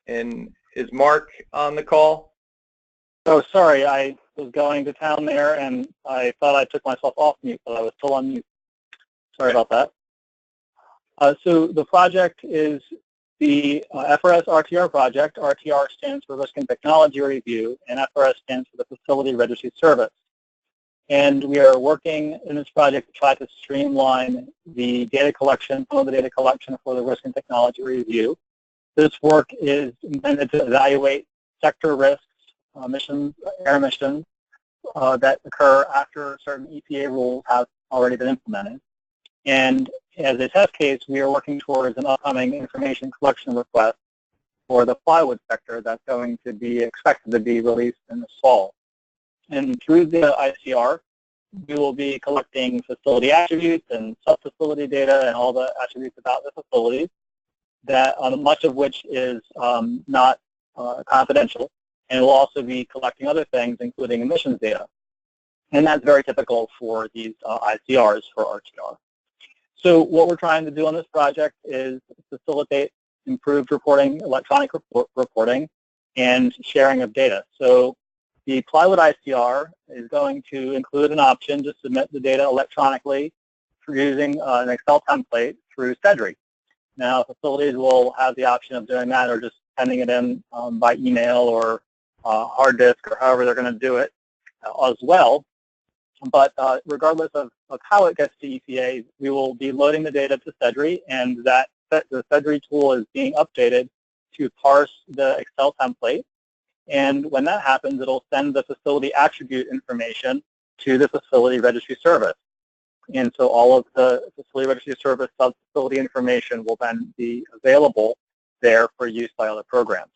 And is Mark on the call? Oh, sorry, I was going to town there, and I thought I took myself off mute, but I was still on mute. Sorry about that. So the project is the FRS RTR project. RTR stands for Risk and Technology Review, and FRS stands for the Facility Registry Service. And we are working in this project to try to streamline the data collection, all the data collection for the Risk and Technology Review. This work is intended to evaluate sector risks, air emissions that occur after certain EPA rules have already been implemented. And as a test case, we are working towards an upcoming information collection request for the plywood sector that's going to be expected to be released in the fall. And through the ICR, we will be collecting facility attributes and sub-facility data and all the attributes about the facilities, that much of which is not confidential, and we'll also be collecting other things, including emissions data. And that's very typical for these ICRs for RTR. So what we're trying to do on this project is facilitate improved reporting, electronic reporting, and sharing of data. So the plywood ICR is going to include an option to submit the data electronically for using an Excel template through Sedri. Now, facilities will have the option of doing that or just sending it in by email or hard disk or however they're going to do it as well. But regardless of how it gets to EPA, we will be loading the data to Sedri, and the Sedri tool is being updated to parse the Excel template. And when that happens, it'll send the facility attribute information to the facility registry service. And so all of the facility registry service sub-facility information will then be available there for use by other programs.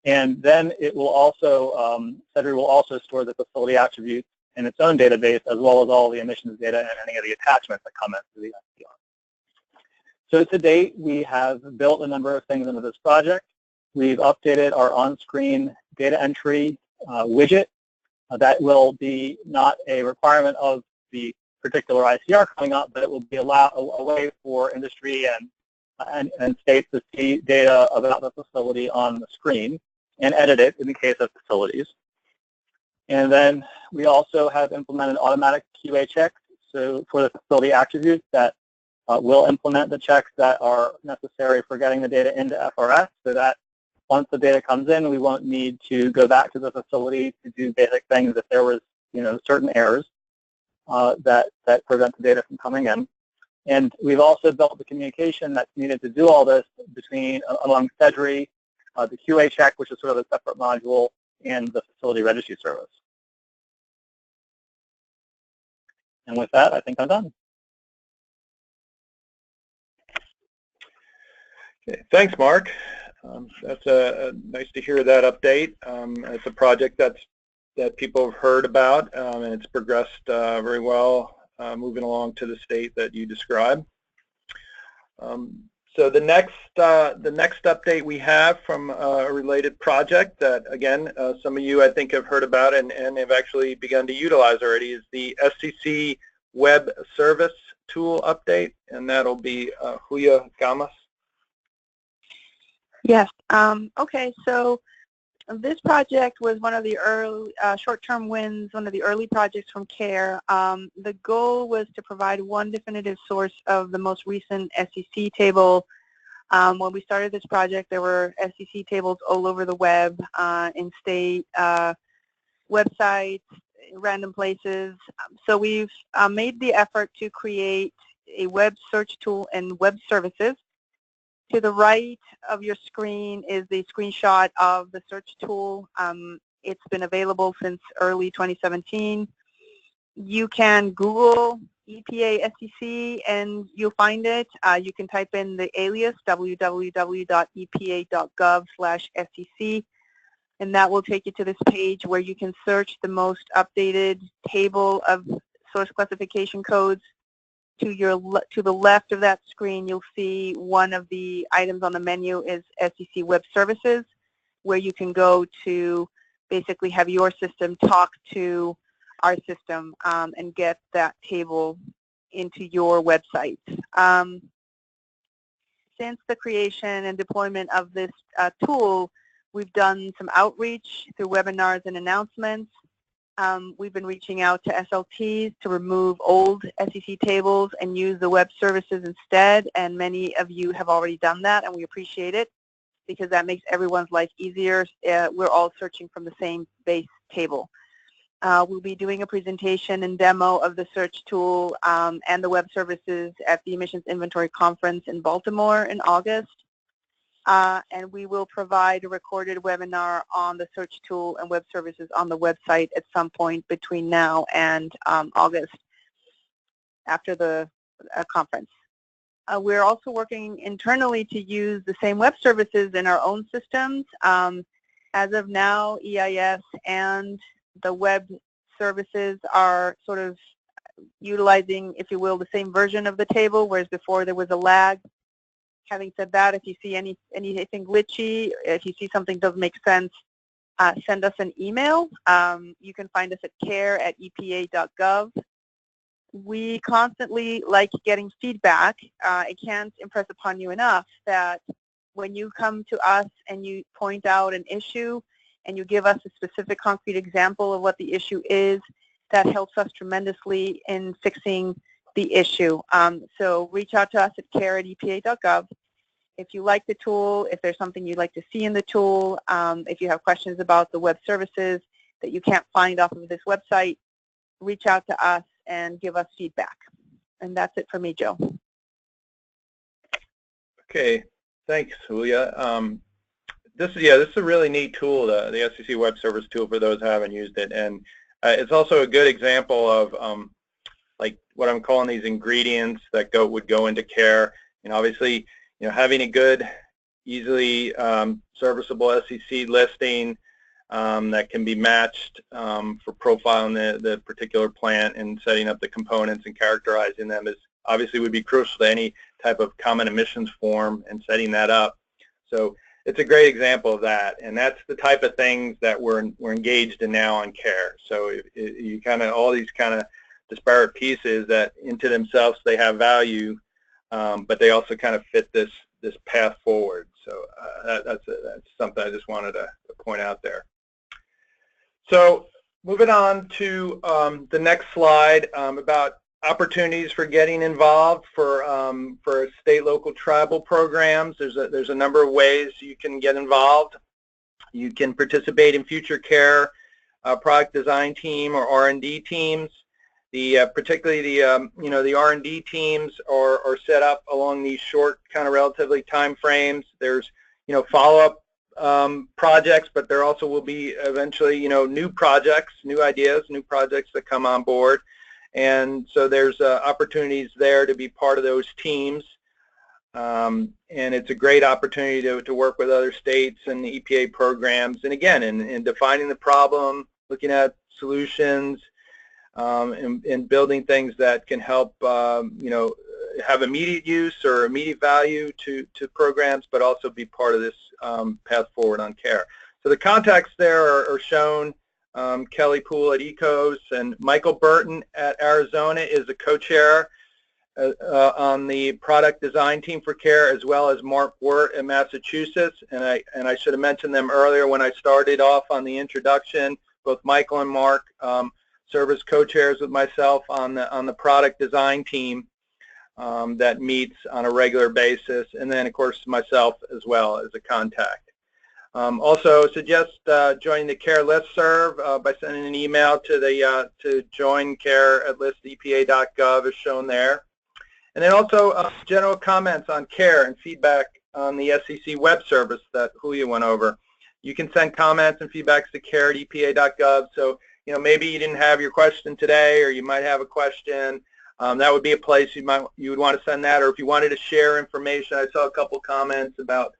And then it will also, Sedri will also store the facility attributes in its own database, as well as all the emissions data and any of the attachments that come into the ICR. So to date, we have built a number of things into this project. We've updated our on-screen data entry widget. That will be not a requirement of the particular ICR coming up, but it will be a way for industry and states to see data about the facility on the screen and edit it in the case of facilities. And then we also have implemented automatic QA checks, so for the facility attributes that will implement the checks that are necessary for getting the data into FRS, so that once the data comes in, we won't need to go back to the facility to do basic things if there was, certain errors that prevent the data from coming in. And we've also built the communication that's needed to do all this among Sedri, the QA check, which is sort of a separate module, and the facility registry service. And with that, I think I'm done. Okay, thanks, Mark. That's nice to hear that update. It's a project that people have heard about, and it's progressed very well, moving along to the state that you described. So the next update we have from a related project that, again, some of you I think have heard about and have actually begun to utilize already is the SCC Web Service Tool update, and that'll be Julia Gamas. Yes. Okay. So this project was one of the early short-term wins, one of the early projects from CAER. The goal was to provide one definitive source of the most recent SEC table. When we started this project, there were SEC tables all over the web, in state websites, random places. So we've made the effort to create a web search tool and web services. To the right of your screen is the screenshot of the search tool. It's been available since early 2017. You can Google EPA SEC and you'll find it. You can type in the alias www.epa.gov/SEC, and that will take you to this page where you can search the most updated table of source classification codes. To the left of that screen, you'll see one of the items on the menu is SEC Web Services, where you can go to basically have your system talk to our system and get that table into your website. Since the creation and deployment of this tool, we've done some outreach through webinars and announcements. We've been reaching out to SLTs to remove old SEC tables and use the web services instead, and many of you have already done that, and we appreciate it because that makes everyone's life easier. We're all searching from the same base table. We'll be doing a presentation and demo of the search tool and the web services at the Emissions Inventory Conference in Baltimore in August. And we will provide a recorded webinar on the search tool and web services on the website at some point between now and August after the conference. We're also working internally to use the same web services in our own systems. As of now, EIS and the web services are sort of utilizing, if you will, the same version of the table, whereas before there was a lag. Having said that, if you see anything glitchy, if you see something doesn't make sense, send us an email. You can find us at care@epa.gov. We constantly like getting feedback. I can't impress upon you enough that when you come to us and you point out an issue and you give us a specific concrete example of what the issue is, that helps us tremendously in fixing the issue. So reach out to us at care@epa.gov. If you like the tool, if there's something you'd like to see in the tool, if you have questions about the web services that you can't find off of this website, reach out to us and give us feedback. And that's it for me, Joe. Okay, thanks, Julia. This is a really neat tool, the SEC Web Service tool, for those who haven't used it, and it's also a good example of like what I'm calling these ingredients that would go into CARE. And obviously, having a good, easily serviceable SEC listing that can be matched for profiling the particular plant and setting up the components and characterizing them is obviously would be crucial to any type of common emissions form and setting that up. So it's a great example of that, and that's the type of things that we're engaged in now on CARE. So you kind of all these kind of disparate pieces that into themselves they have value, but they also kind of fit this path forward. So that's something I just wanted to point out there. So moving on to the next slide about opportunities for getting involved for state, local, tribal programs. There's a number of ways you can get involved. You can participate in future CARE product design team or R&D teams. Particularly the R&D teams are set up along these short, kind of relatively time frames. There's follow-up projects, but there also will be eventually new projects, new ideas, new projects that come on board. And so there's opportunities there to be part of those teams, and it's a great opportunity to work with other states and the EPA programs. And again, in defining the problem, looking at solutions, and building things that can help have immediate use or immediate value to programs, but also be part of this path forward on CARE. So the contacts there are shown. Kelly Poole at ECOS and Michael Burton at Arizona is a co-chair on the product design team for CARE, as well as Mark Wirt at Massachusetts. And I should have mentioned them earlier when I started off on the introduction. Both Michael and Mark serve as co-chairs with myself on the product design team that meets on a regular basis, and then of course myself as well as a contact. Also suggest joining the CARE listserv by sending an email to join care@listepa.gov as shown there. And then also general comments on CARE and feedback on the SEC web service that Julia went over. You can send comments and feedbacks to care@epa.gov. So maybe you didn't have your question today, or you might have a question. That would be a place you would want to send that. Or if you wanted to share information, I saw a couple comments about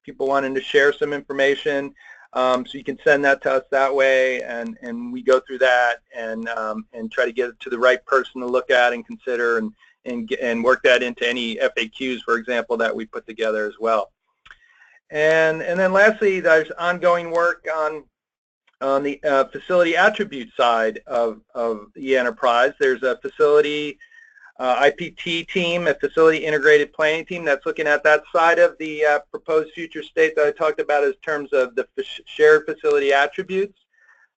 people wanting to share some information. So you can send that to us that way, and we go through that and try to get it to the right person to look at and consider and work that into any FAQs, for example, that we put together as well. And then lastly, there's ongoing work on the facility attribute side of the enterprise. There's a facility IPT team, a facility integrated planning team that's looking at that side of the proposed future state that I talked about in terms of the shared facility attributes.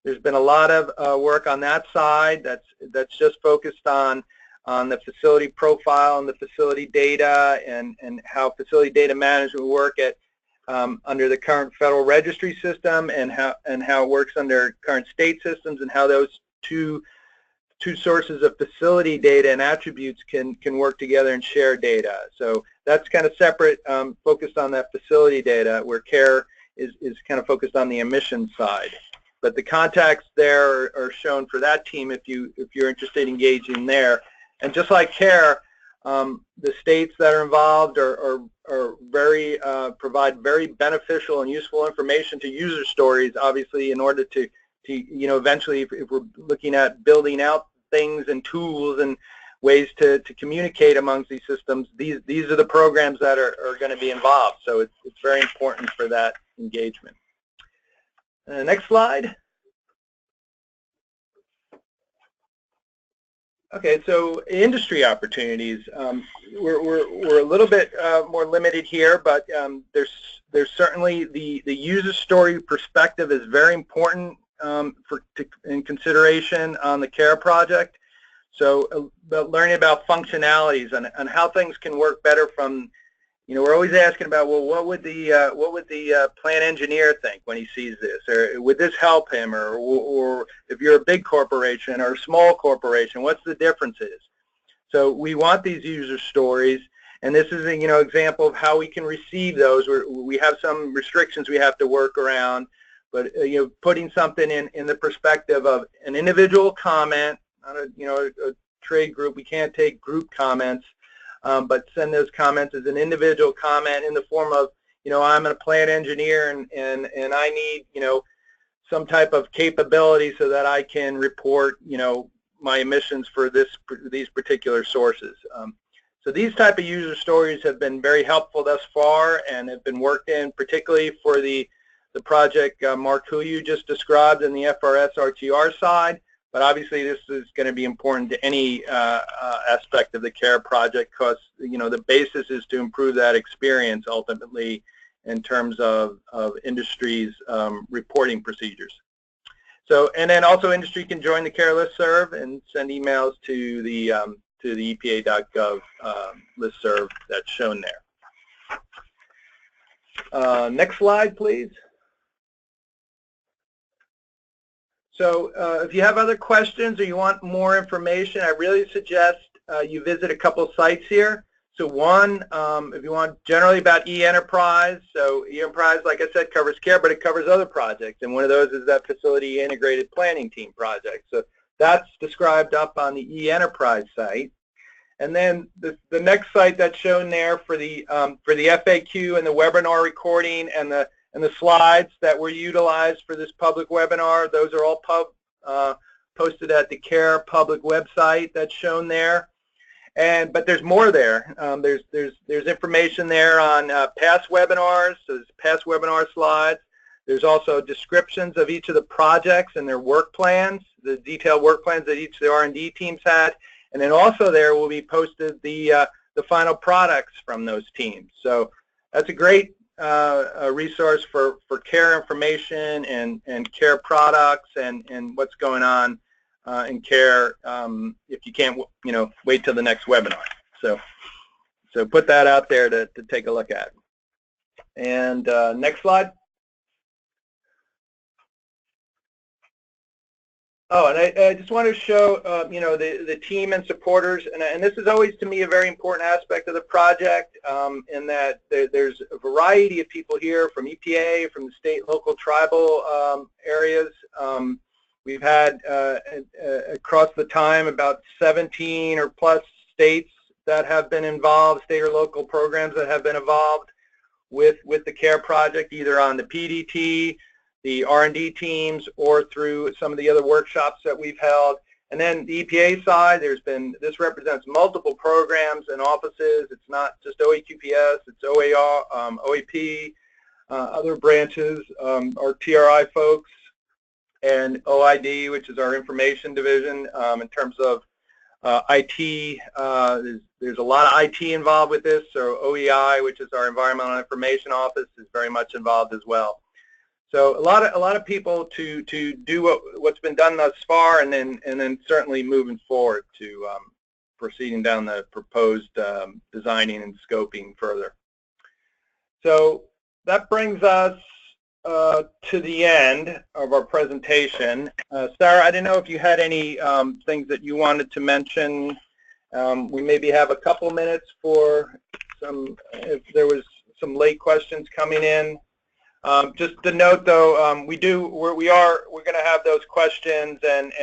There's been a lot of work on that side that's just focused on the facility profile and the facility data and how facility data management will work under the current federal registry system and how it works under current state systems, and how those two sources of facility data and attributes can work together and share data. So that's kind of separate, focused on that facility data, where CARE is kind of focused on the emissions side. But the contacts there are shown for that team if you're interested in engaging there. And just like CARE, the states that are involved provide very beneficial and useful information to user stories, obviously, in order to eventually if we're looking at building out things and tools and ways to communicate amongst these systems, these are the programs that are going to be involved. So it's very important for that engagement. Next slide. Okay, so industry opportunities. We're a little bit more limited here, but there's certainly the user story perspective is very important in consideration on the CAER project. So learning about functionalities and how things can work better from, we're always asking about, well, what would the plant engineer think when he sees this, or would this help him, or if you're a big corporation or a small corporation, what's the differences? So we want these user stories, and this is an example of how we can receive those. We have some restrictions we have to work around, but putting something in the perspective of an individual comment, not a trade group. We can't take group comments. But send those comments as an individual comment in the form of, I'm a plant engineer and I need, some type of capability so that I can report, my emissions for these particular sources. So these type of user stories have been very helpful thus far and have been worked in particularly for the project Mark Huyu just described in the FRS RTR side. But obviously, this is going to be important to any aspect of the CAER project because, the basis is to improve that experience ultimately in terms of industry's reporting procedures. So, and then also industry can join the CAER listserv and send emails to the EPA.gov listserv that's shown there. Next slide, please. So if you have other questions or you want more information, I really suggest you visit a couple sites here. So one, if you want generally about eEnterprise, so eEnterprise, like I said, covers CAER, but it covers other projects, and one of those is that Facility Integrated Planning Team project. So that's described up on the eEnterprise site. And then the next site that's shown there for the FAQ and the webinar recording and the slides that were utilized for this public webinar, those are all posted at the CAER public website that's shown there. But there's more there. There's information there on past webinars, so there's past webinar slides. There's also descriptions of each of the projects and their work plans, the detailed work plans that each of the R&D teams had. And then also there will be posted the final products from those teams. So that's a great a resource for CAER information and CAER products and what's going on in CAER if you can't wait till the next webinar. So put that out there to take a look at. And next slide. Oh, and I just want to show, the team and supporters, and this is always, to me, a very important aspect of the project, in that there's a variety of people here from EPA, from the state, local, tribal areas. We've had, across the time, about 17 or plus states that have been involved, state or local programs that have been involved with the CAER project, either on the PDT, the R&D teams, or through some of the other workshops that we've held. And then the EPA side, this represents multiple programs and offices. It's not just OEQPS, it's OAR, OEP, other branches, our TRI folks, and OID, which is our information division. In terms of IT, there's a lot of IT involved with this, so OEI, which is our Environmental Information Office, is very much involved as well. So a lot of people to do what's been done thus far, and then certainly moving forward to proceeding down the proposed designing and scoping further. So that brings us to the end of our presentation. Sarah, I didn't know if you had any things that you wanted to mention. We maybe have a couple minutes for if there was some late questions coming in. Just to note, though, we're going to have those questions, and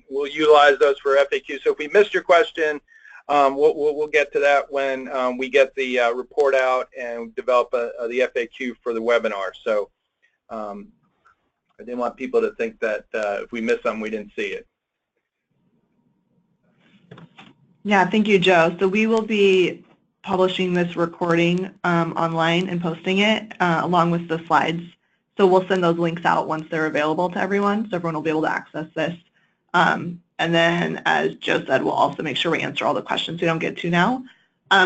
we'll utilize those for FAQ. So if we missed your question, we'll get to that when we get the report out and develop the FAQ for the webinar. So I didn't want people to think that if we missed something, we didn't see it. Yeah, thank you, Joe. So we will be publishing this recording online and posting it along with the slides. So we'll send those links out once they're available to everyone, so everyone will be able to access this. And then, as Joe said, we'll also make sure we answer all the questions we don't get to now.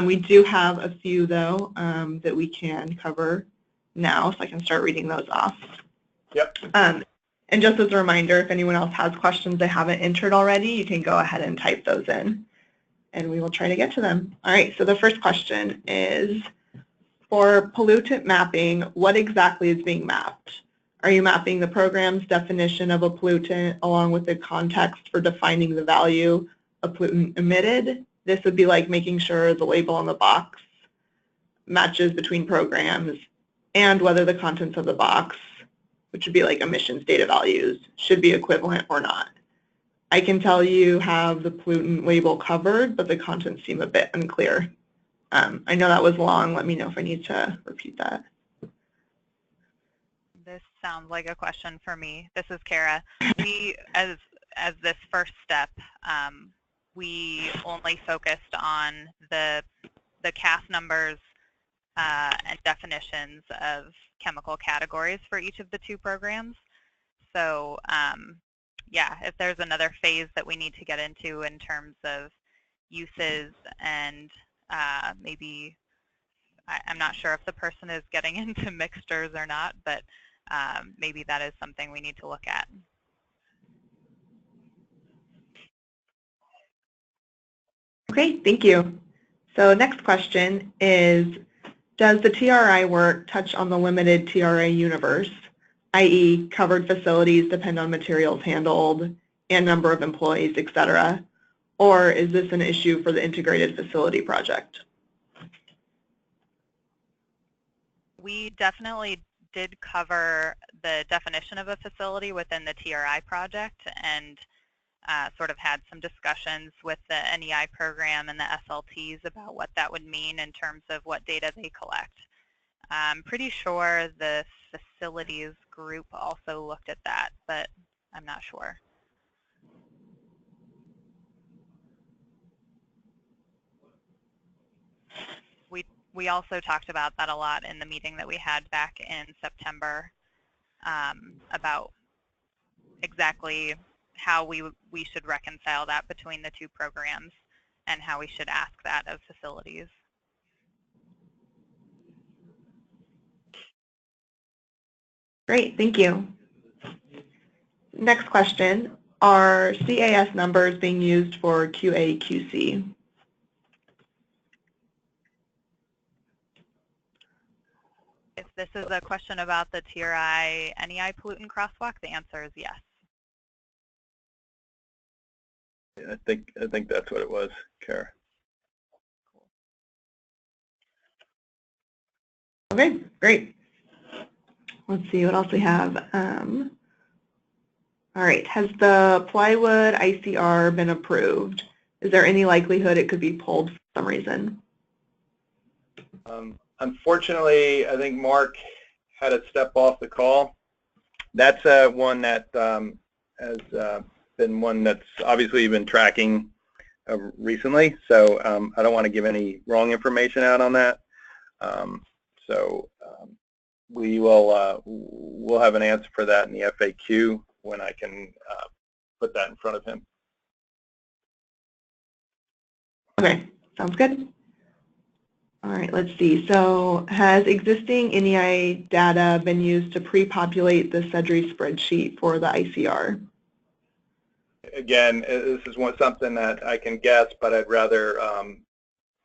We do have a few, though, that we can cover now, so I can start reading those off. Yep. And just as a reminder, if anyone else has questions they haven't entered already, you can go ahead and type those in, and we will try to get to them. All right, so the first question is, for pollutant mapping, what exactly is being mapped? Are you mapping the program's definition of a pollutant along with the context for defining the value of pollutant emitted? This would be like making sure the label on the box matches between programs and whether the contents of the box, which would be like emissions data values, should be equivalent or not. I can tell you have the pollutant label covered, but the contents seem a bit unclear. I know that was long. Let me know if I need to repeat that. This sounds like a question for me. This is Kara. We, as this first step, we only focused on the CAS numbers and definitions of chemical categories for each of the two programs. So yeah, if there's another phase that we need to get into in terms of uses and maybe, I'm not sure if the person is getting into mixtures or not, but maybe that is something we need to look at. Okay, thank you. So next question is, does the TRI work touch on the limited TRA universe, i.e. covered facilities depend on materials handled and number of employees, etc.? Or is this an issue for the integrated facility project? We definitely did cover the definition of a facility within the TRI project and sort of had some discussions with the NEI program and the SLTs about what that would mean in terms of what data they collect. I'm pretty sure the facilities group also looked at that, but I'm not sure. We also talked about that a lot in the meeting that we had back in September about exactly how we should reconcile that between the two programs and how we should ask that of facilities. Great, thank you. Next question, are CAS numbers being used for QA/QC? If this is a question about the TRI NEI pollutant crosswalk, the answer is yes. Yeah, I think that's what it was, Kara. Okay, great. Let's see what else we have. All right, has the plywood ICR been approved? Is there any likelihood it could be pulled for some reason? Unfortunately, I think Mark had to step off the call. That's one that has been one that's obviously been tracking recently, so I don't want to give any wrong information out on that. We will we'll have an answer for that in the FAQ when I can put that in front of him. Okay, sounds good. All right, let's see. So has existing NEI data been used to pre-populate the SEDRI spreadsheet for the ICR? Again, this is something that I can guess, but I'd rather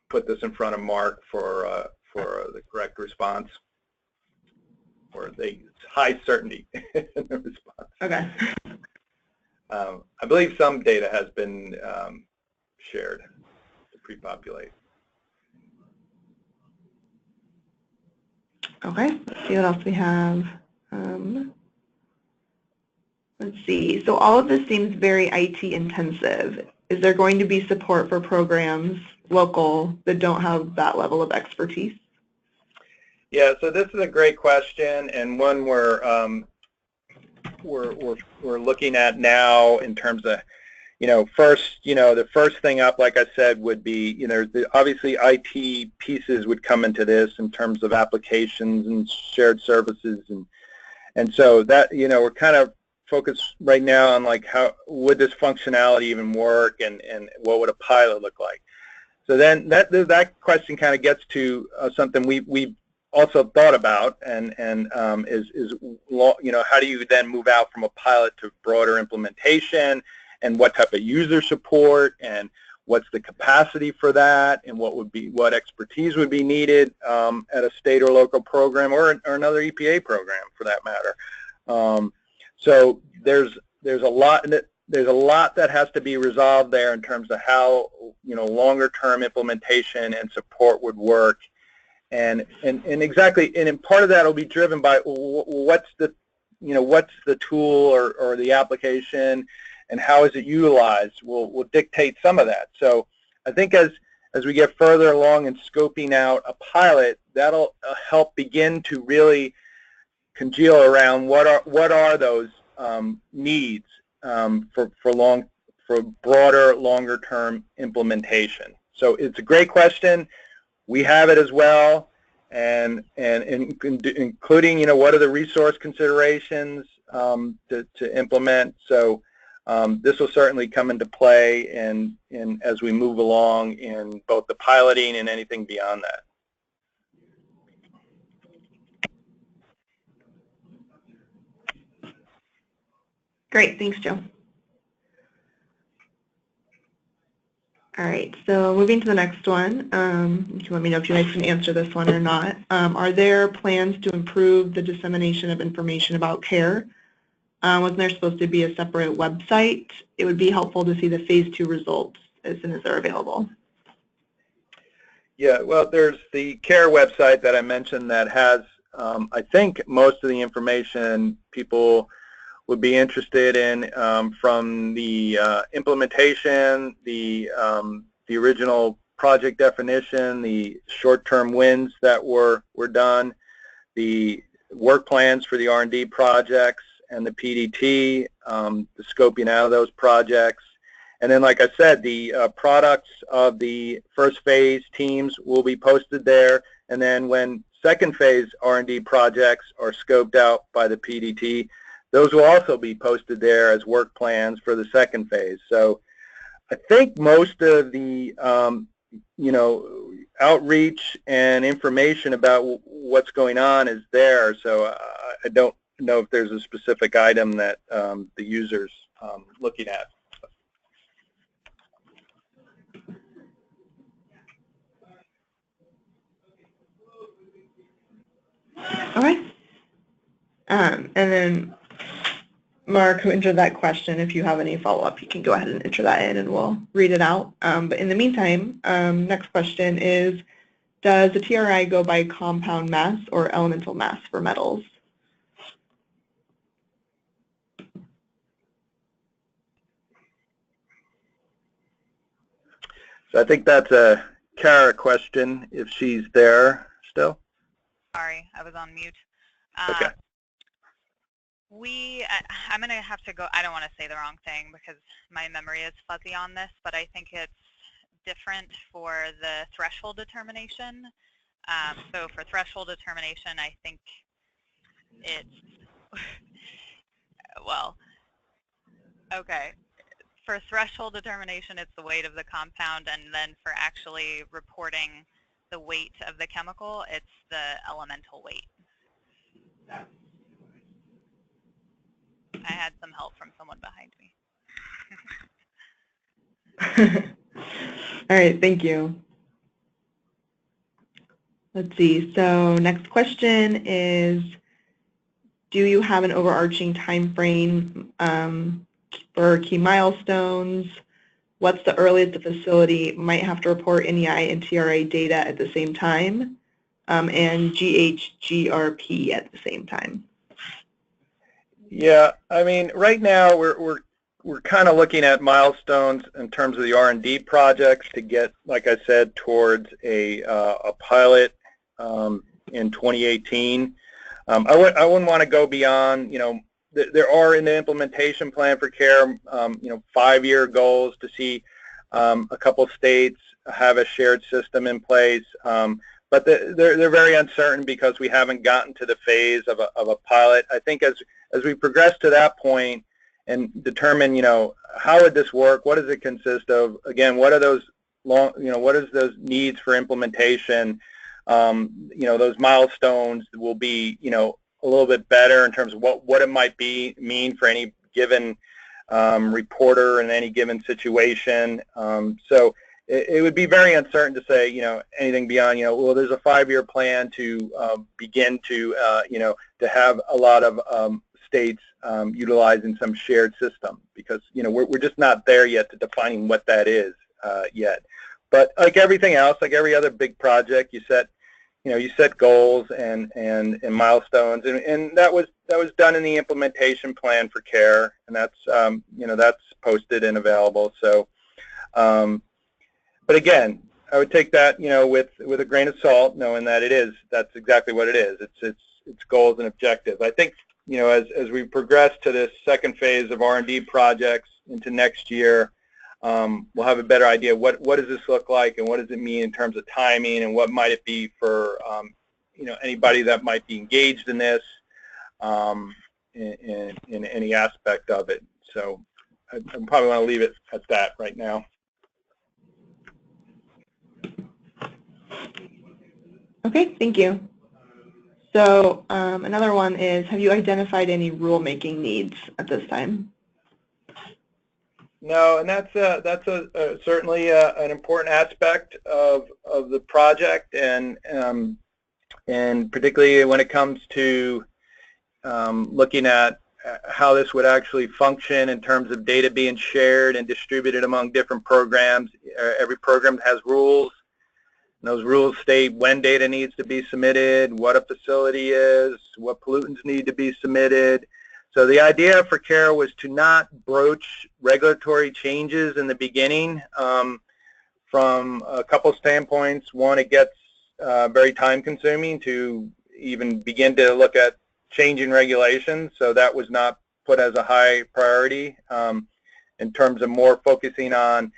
put this in front of Mark for the correct response, or the high certainty in the response. Okay. I believe some data has been shared to pre-populate. Okay, let's see what else we have. Let's see, so all of this seems very IT intensive. Is there going to be support for programs local that don't have that level of expertise? Yeah, so this is a great question, and one we're we're looking at now in terms of, first, the first thing up, like I said, would be, obviously IT pieces would come into this in terms of applications and shared services, and so that, we're kind of focused right now on like how would this functionality even work, and what would a pilot look like. So then that question kind of gets to something we also thought about, and is how do you then move out from a pilot to broader implementation, and what type of user support, and what's the capacity for that, and what expertise would be needed at a state or local program, or another EPA program for that matter. So there's a lot that has to be resolved there in terms of how longer term implementation and support would work, and exactly, and part of that will be driven by what's the tool or the application, and how is it utilized will dictate some of that. So I think as we get further along in scoping out a pilot, that'll help begin to really congeal around what are those needs for broader, longer term implementation. So it's a great question. We have it as well, and including what are the resource considerations to implement. So this will certainly come into play in as we move along in both the piloting and anything beyond that. Great, thanks, Joe. All right, so moving to the next one. You can let me know if you guys can answer this one or not. Are there plans to improve the dissemination of information about CAER? Wasn't there supposed to be a separate website? It would be helpful to see the phase 2 results as soon as they're available. Yeah, well, there's the CAER website that I mentioned that has, I think, most of the information people would be interested in, from the implementation, the original project definition, the short-term wins that were done, the work plans for the R&D projects and the PDT, the scoping out of those projects. And then, like I said, the products of the first phase teams will be posted there. And then when second phase R&D projects are scoped out by the PDT, those will also be posted there as work plans for the second phase. So I think most of the outreach and information about what's going on is there. So I don't know if there's a specific item that the user's looking at. All right. And then Mark, who entered that question, if you have any follow-up, you can go ahead and enter that in and we'll read it out. But in the meantime, next question is, does the TRI go by compound mass or elemental mass for metals? So I think that's a Kara question, if she's there still. Sorry, I was on mute. Okay. I'm going to have to go, I don't want to say the wrong thing because my memory is fuzzy on this, but I think it's different for the threshold determination. So for threshold determination, I think it's, well, okay. For threshold determination, it's the weight of the compound, and then for actually reporting the weight of the chemical, it's the elemental weight. I had some help from someone behind me. All right, thank you. Let's see, so next question is, do you have an overarching time frame for key milestones? What's the earliest the facility might have to report NEI and TRA data at the same time, and GHGRP at the same time? Yeah, I mean, right now we're kind of looking at milestones in terms of the R&D projects to get, like I said, towards a pilot in 2018. I wouldn't want to go beyond, there are in the implementation plan for CAER, 5-year goals to see a couple states have a shared system in place. But they're very uncertain because we haven't gotten to the phase of a pilot. I think as we progress to that point and determine, how would this work? What does it consist of? Again, what are those what is those needs for implementation? Those milestones will be, a little bit better in terms of what it might mean for any given reporter in any given situation. So it would be very uncertain to say, anything beyond, well, there's a 5-year plan to begin to, to have a lot of states utilizing some shared system, because, we're just not there yet to defining what that is yet. But like everything else, like every other big project, you set goals and milestones, and that was done in the implementation plan for CAER, and that's that's posted and available. So, but again, I would take that with a grain of salt, knowing that that's exactly what it is. It's goals and objectives. I think as we progress to this second phase of R&D projects into next year, we'll have a better idea what does this look like, and what does it mean in terms of timing, and what might it be for anybody that might be engaged in this in any aspect of it. So I probably want to leave it at that right now. Okay, thank you. So another one is, have you identified any rulemaking needs at this time? No, and that's certainly an important aspect of the project, and particularly when it comes to looking at how this would actually function in terms of data being shared and distributed among different programs. Every program has rules, and those rules state when data needs to be submitted, what a facility is, what pollutants need to be submitted. So the idea for CAER was to not broach regulatory changes in the beginning from a couple standpoints. One, it gets very time-consuming to even begin to look at changing regulations, so that was not put as a high priority in terms of more focusing on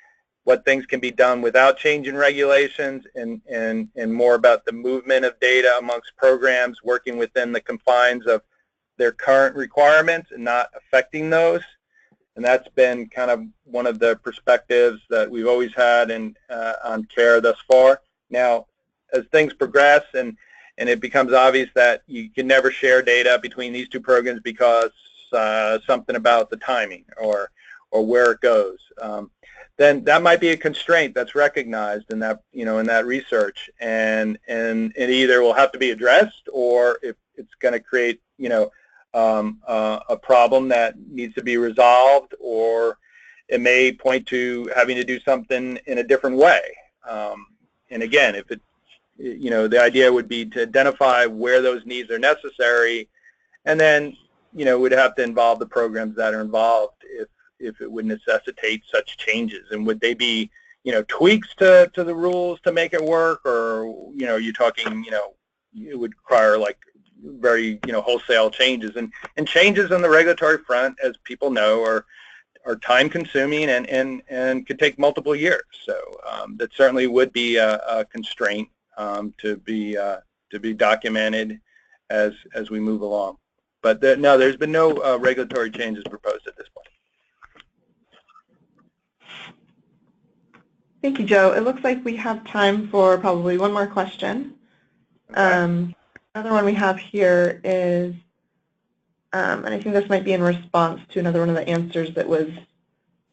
what things can be done without changing regulations, and more about the movement of data amongst programs working within the confines of their current requirements and not affecting those. And that's been kind of one of the perspectives that we've always had on CAER thus far. Now, as things progress and it becomes obvious that you can never share data between these two programs because something about the timing or where it goes, then that might be a constraint that's recognized in that in that research, and it either will have to be addressed, or if it's going to create a problem that needs to be resolved, or it may point to having to do something in a different way. And again, if it, the idea would be to identify where those needs are necessary, and then, would have to involve the programs that are involved if it would necessitate such changes. And would they be, tweaks to the rules to make it work, or, you're talking, it would require like very, wholesale changes, and changes on the regulatory front, as people know, are time consuming and could take multiple years. So that certainly would be a constraint to be documented as we move along. But no, there's been no regulatory changes proposed at this point. Thank you, Joe. It looks like we have time for probably one more question. Okay. Another one we have here is, and I think this might be in response to another one of the answers that was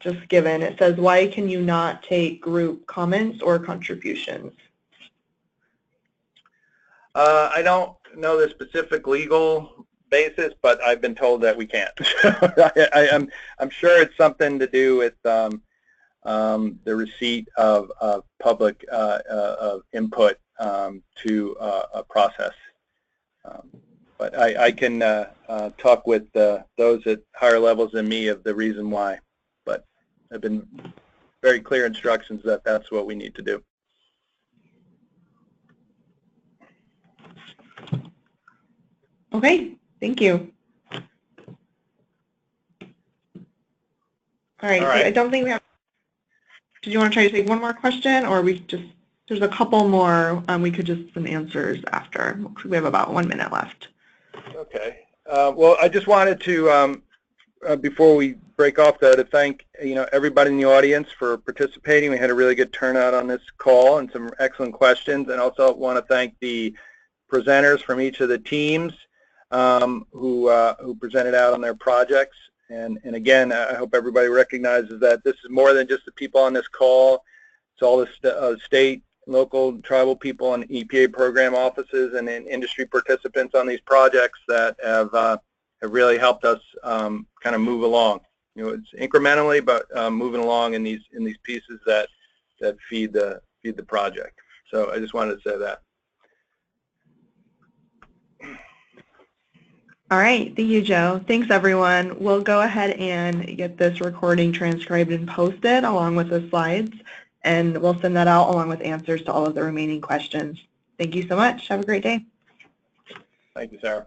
just given. It says, why can you not take group comments or contributions? I don't know the specific legal basis, but I've been told that we can't. I'm sure it's something to do with the receipt of public input to a process. But I can talk with those at higher levels than me of the reason why. But I've been very clear instructions that that's what we need to do. Okay, thank you. All right. All So right. I don't think we have. Did you want to try to take one more question, or we just? There's a couple more. We could just some answers after. We have about 1 minute left. Okay. Well, I just wanted to, before we break off, though, to thank everybody in the audience for participating. We had a really good turnout on this call and some excellent questions. And also want to thank the presenters from each of the teams who presented out on their projects. And again, I hope everybody recognizes that this is more than just the people on this call. It's all the state, local, tribal people and EPA program offices and industry participants on these projects that have really helped us kind of move along. It's incrementally, but moving along in these pieces that feed the project. So I just wanted to say that. All right. Thank you, Joe. Thanks, everyone. We'll go ahead and get this recording transcribed and posted along with the slides, and we'll send that out along with answers to all of the remaining questions. Thank you so much. Have a great day. Thank you, Sarah.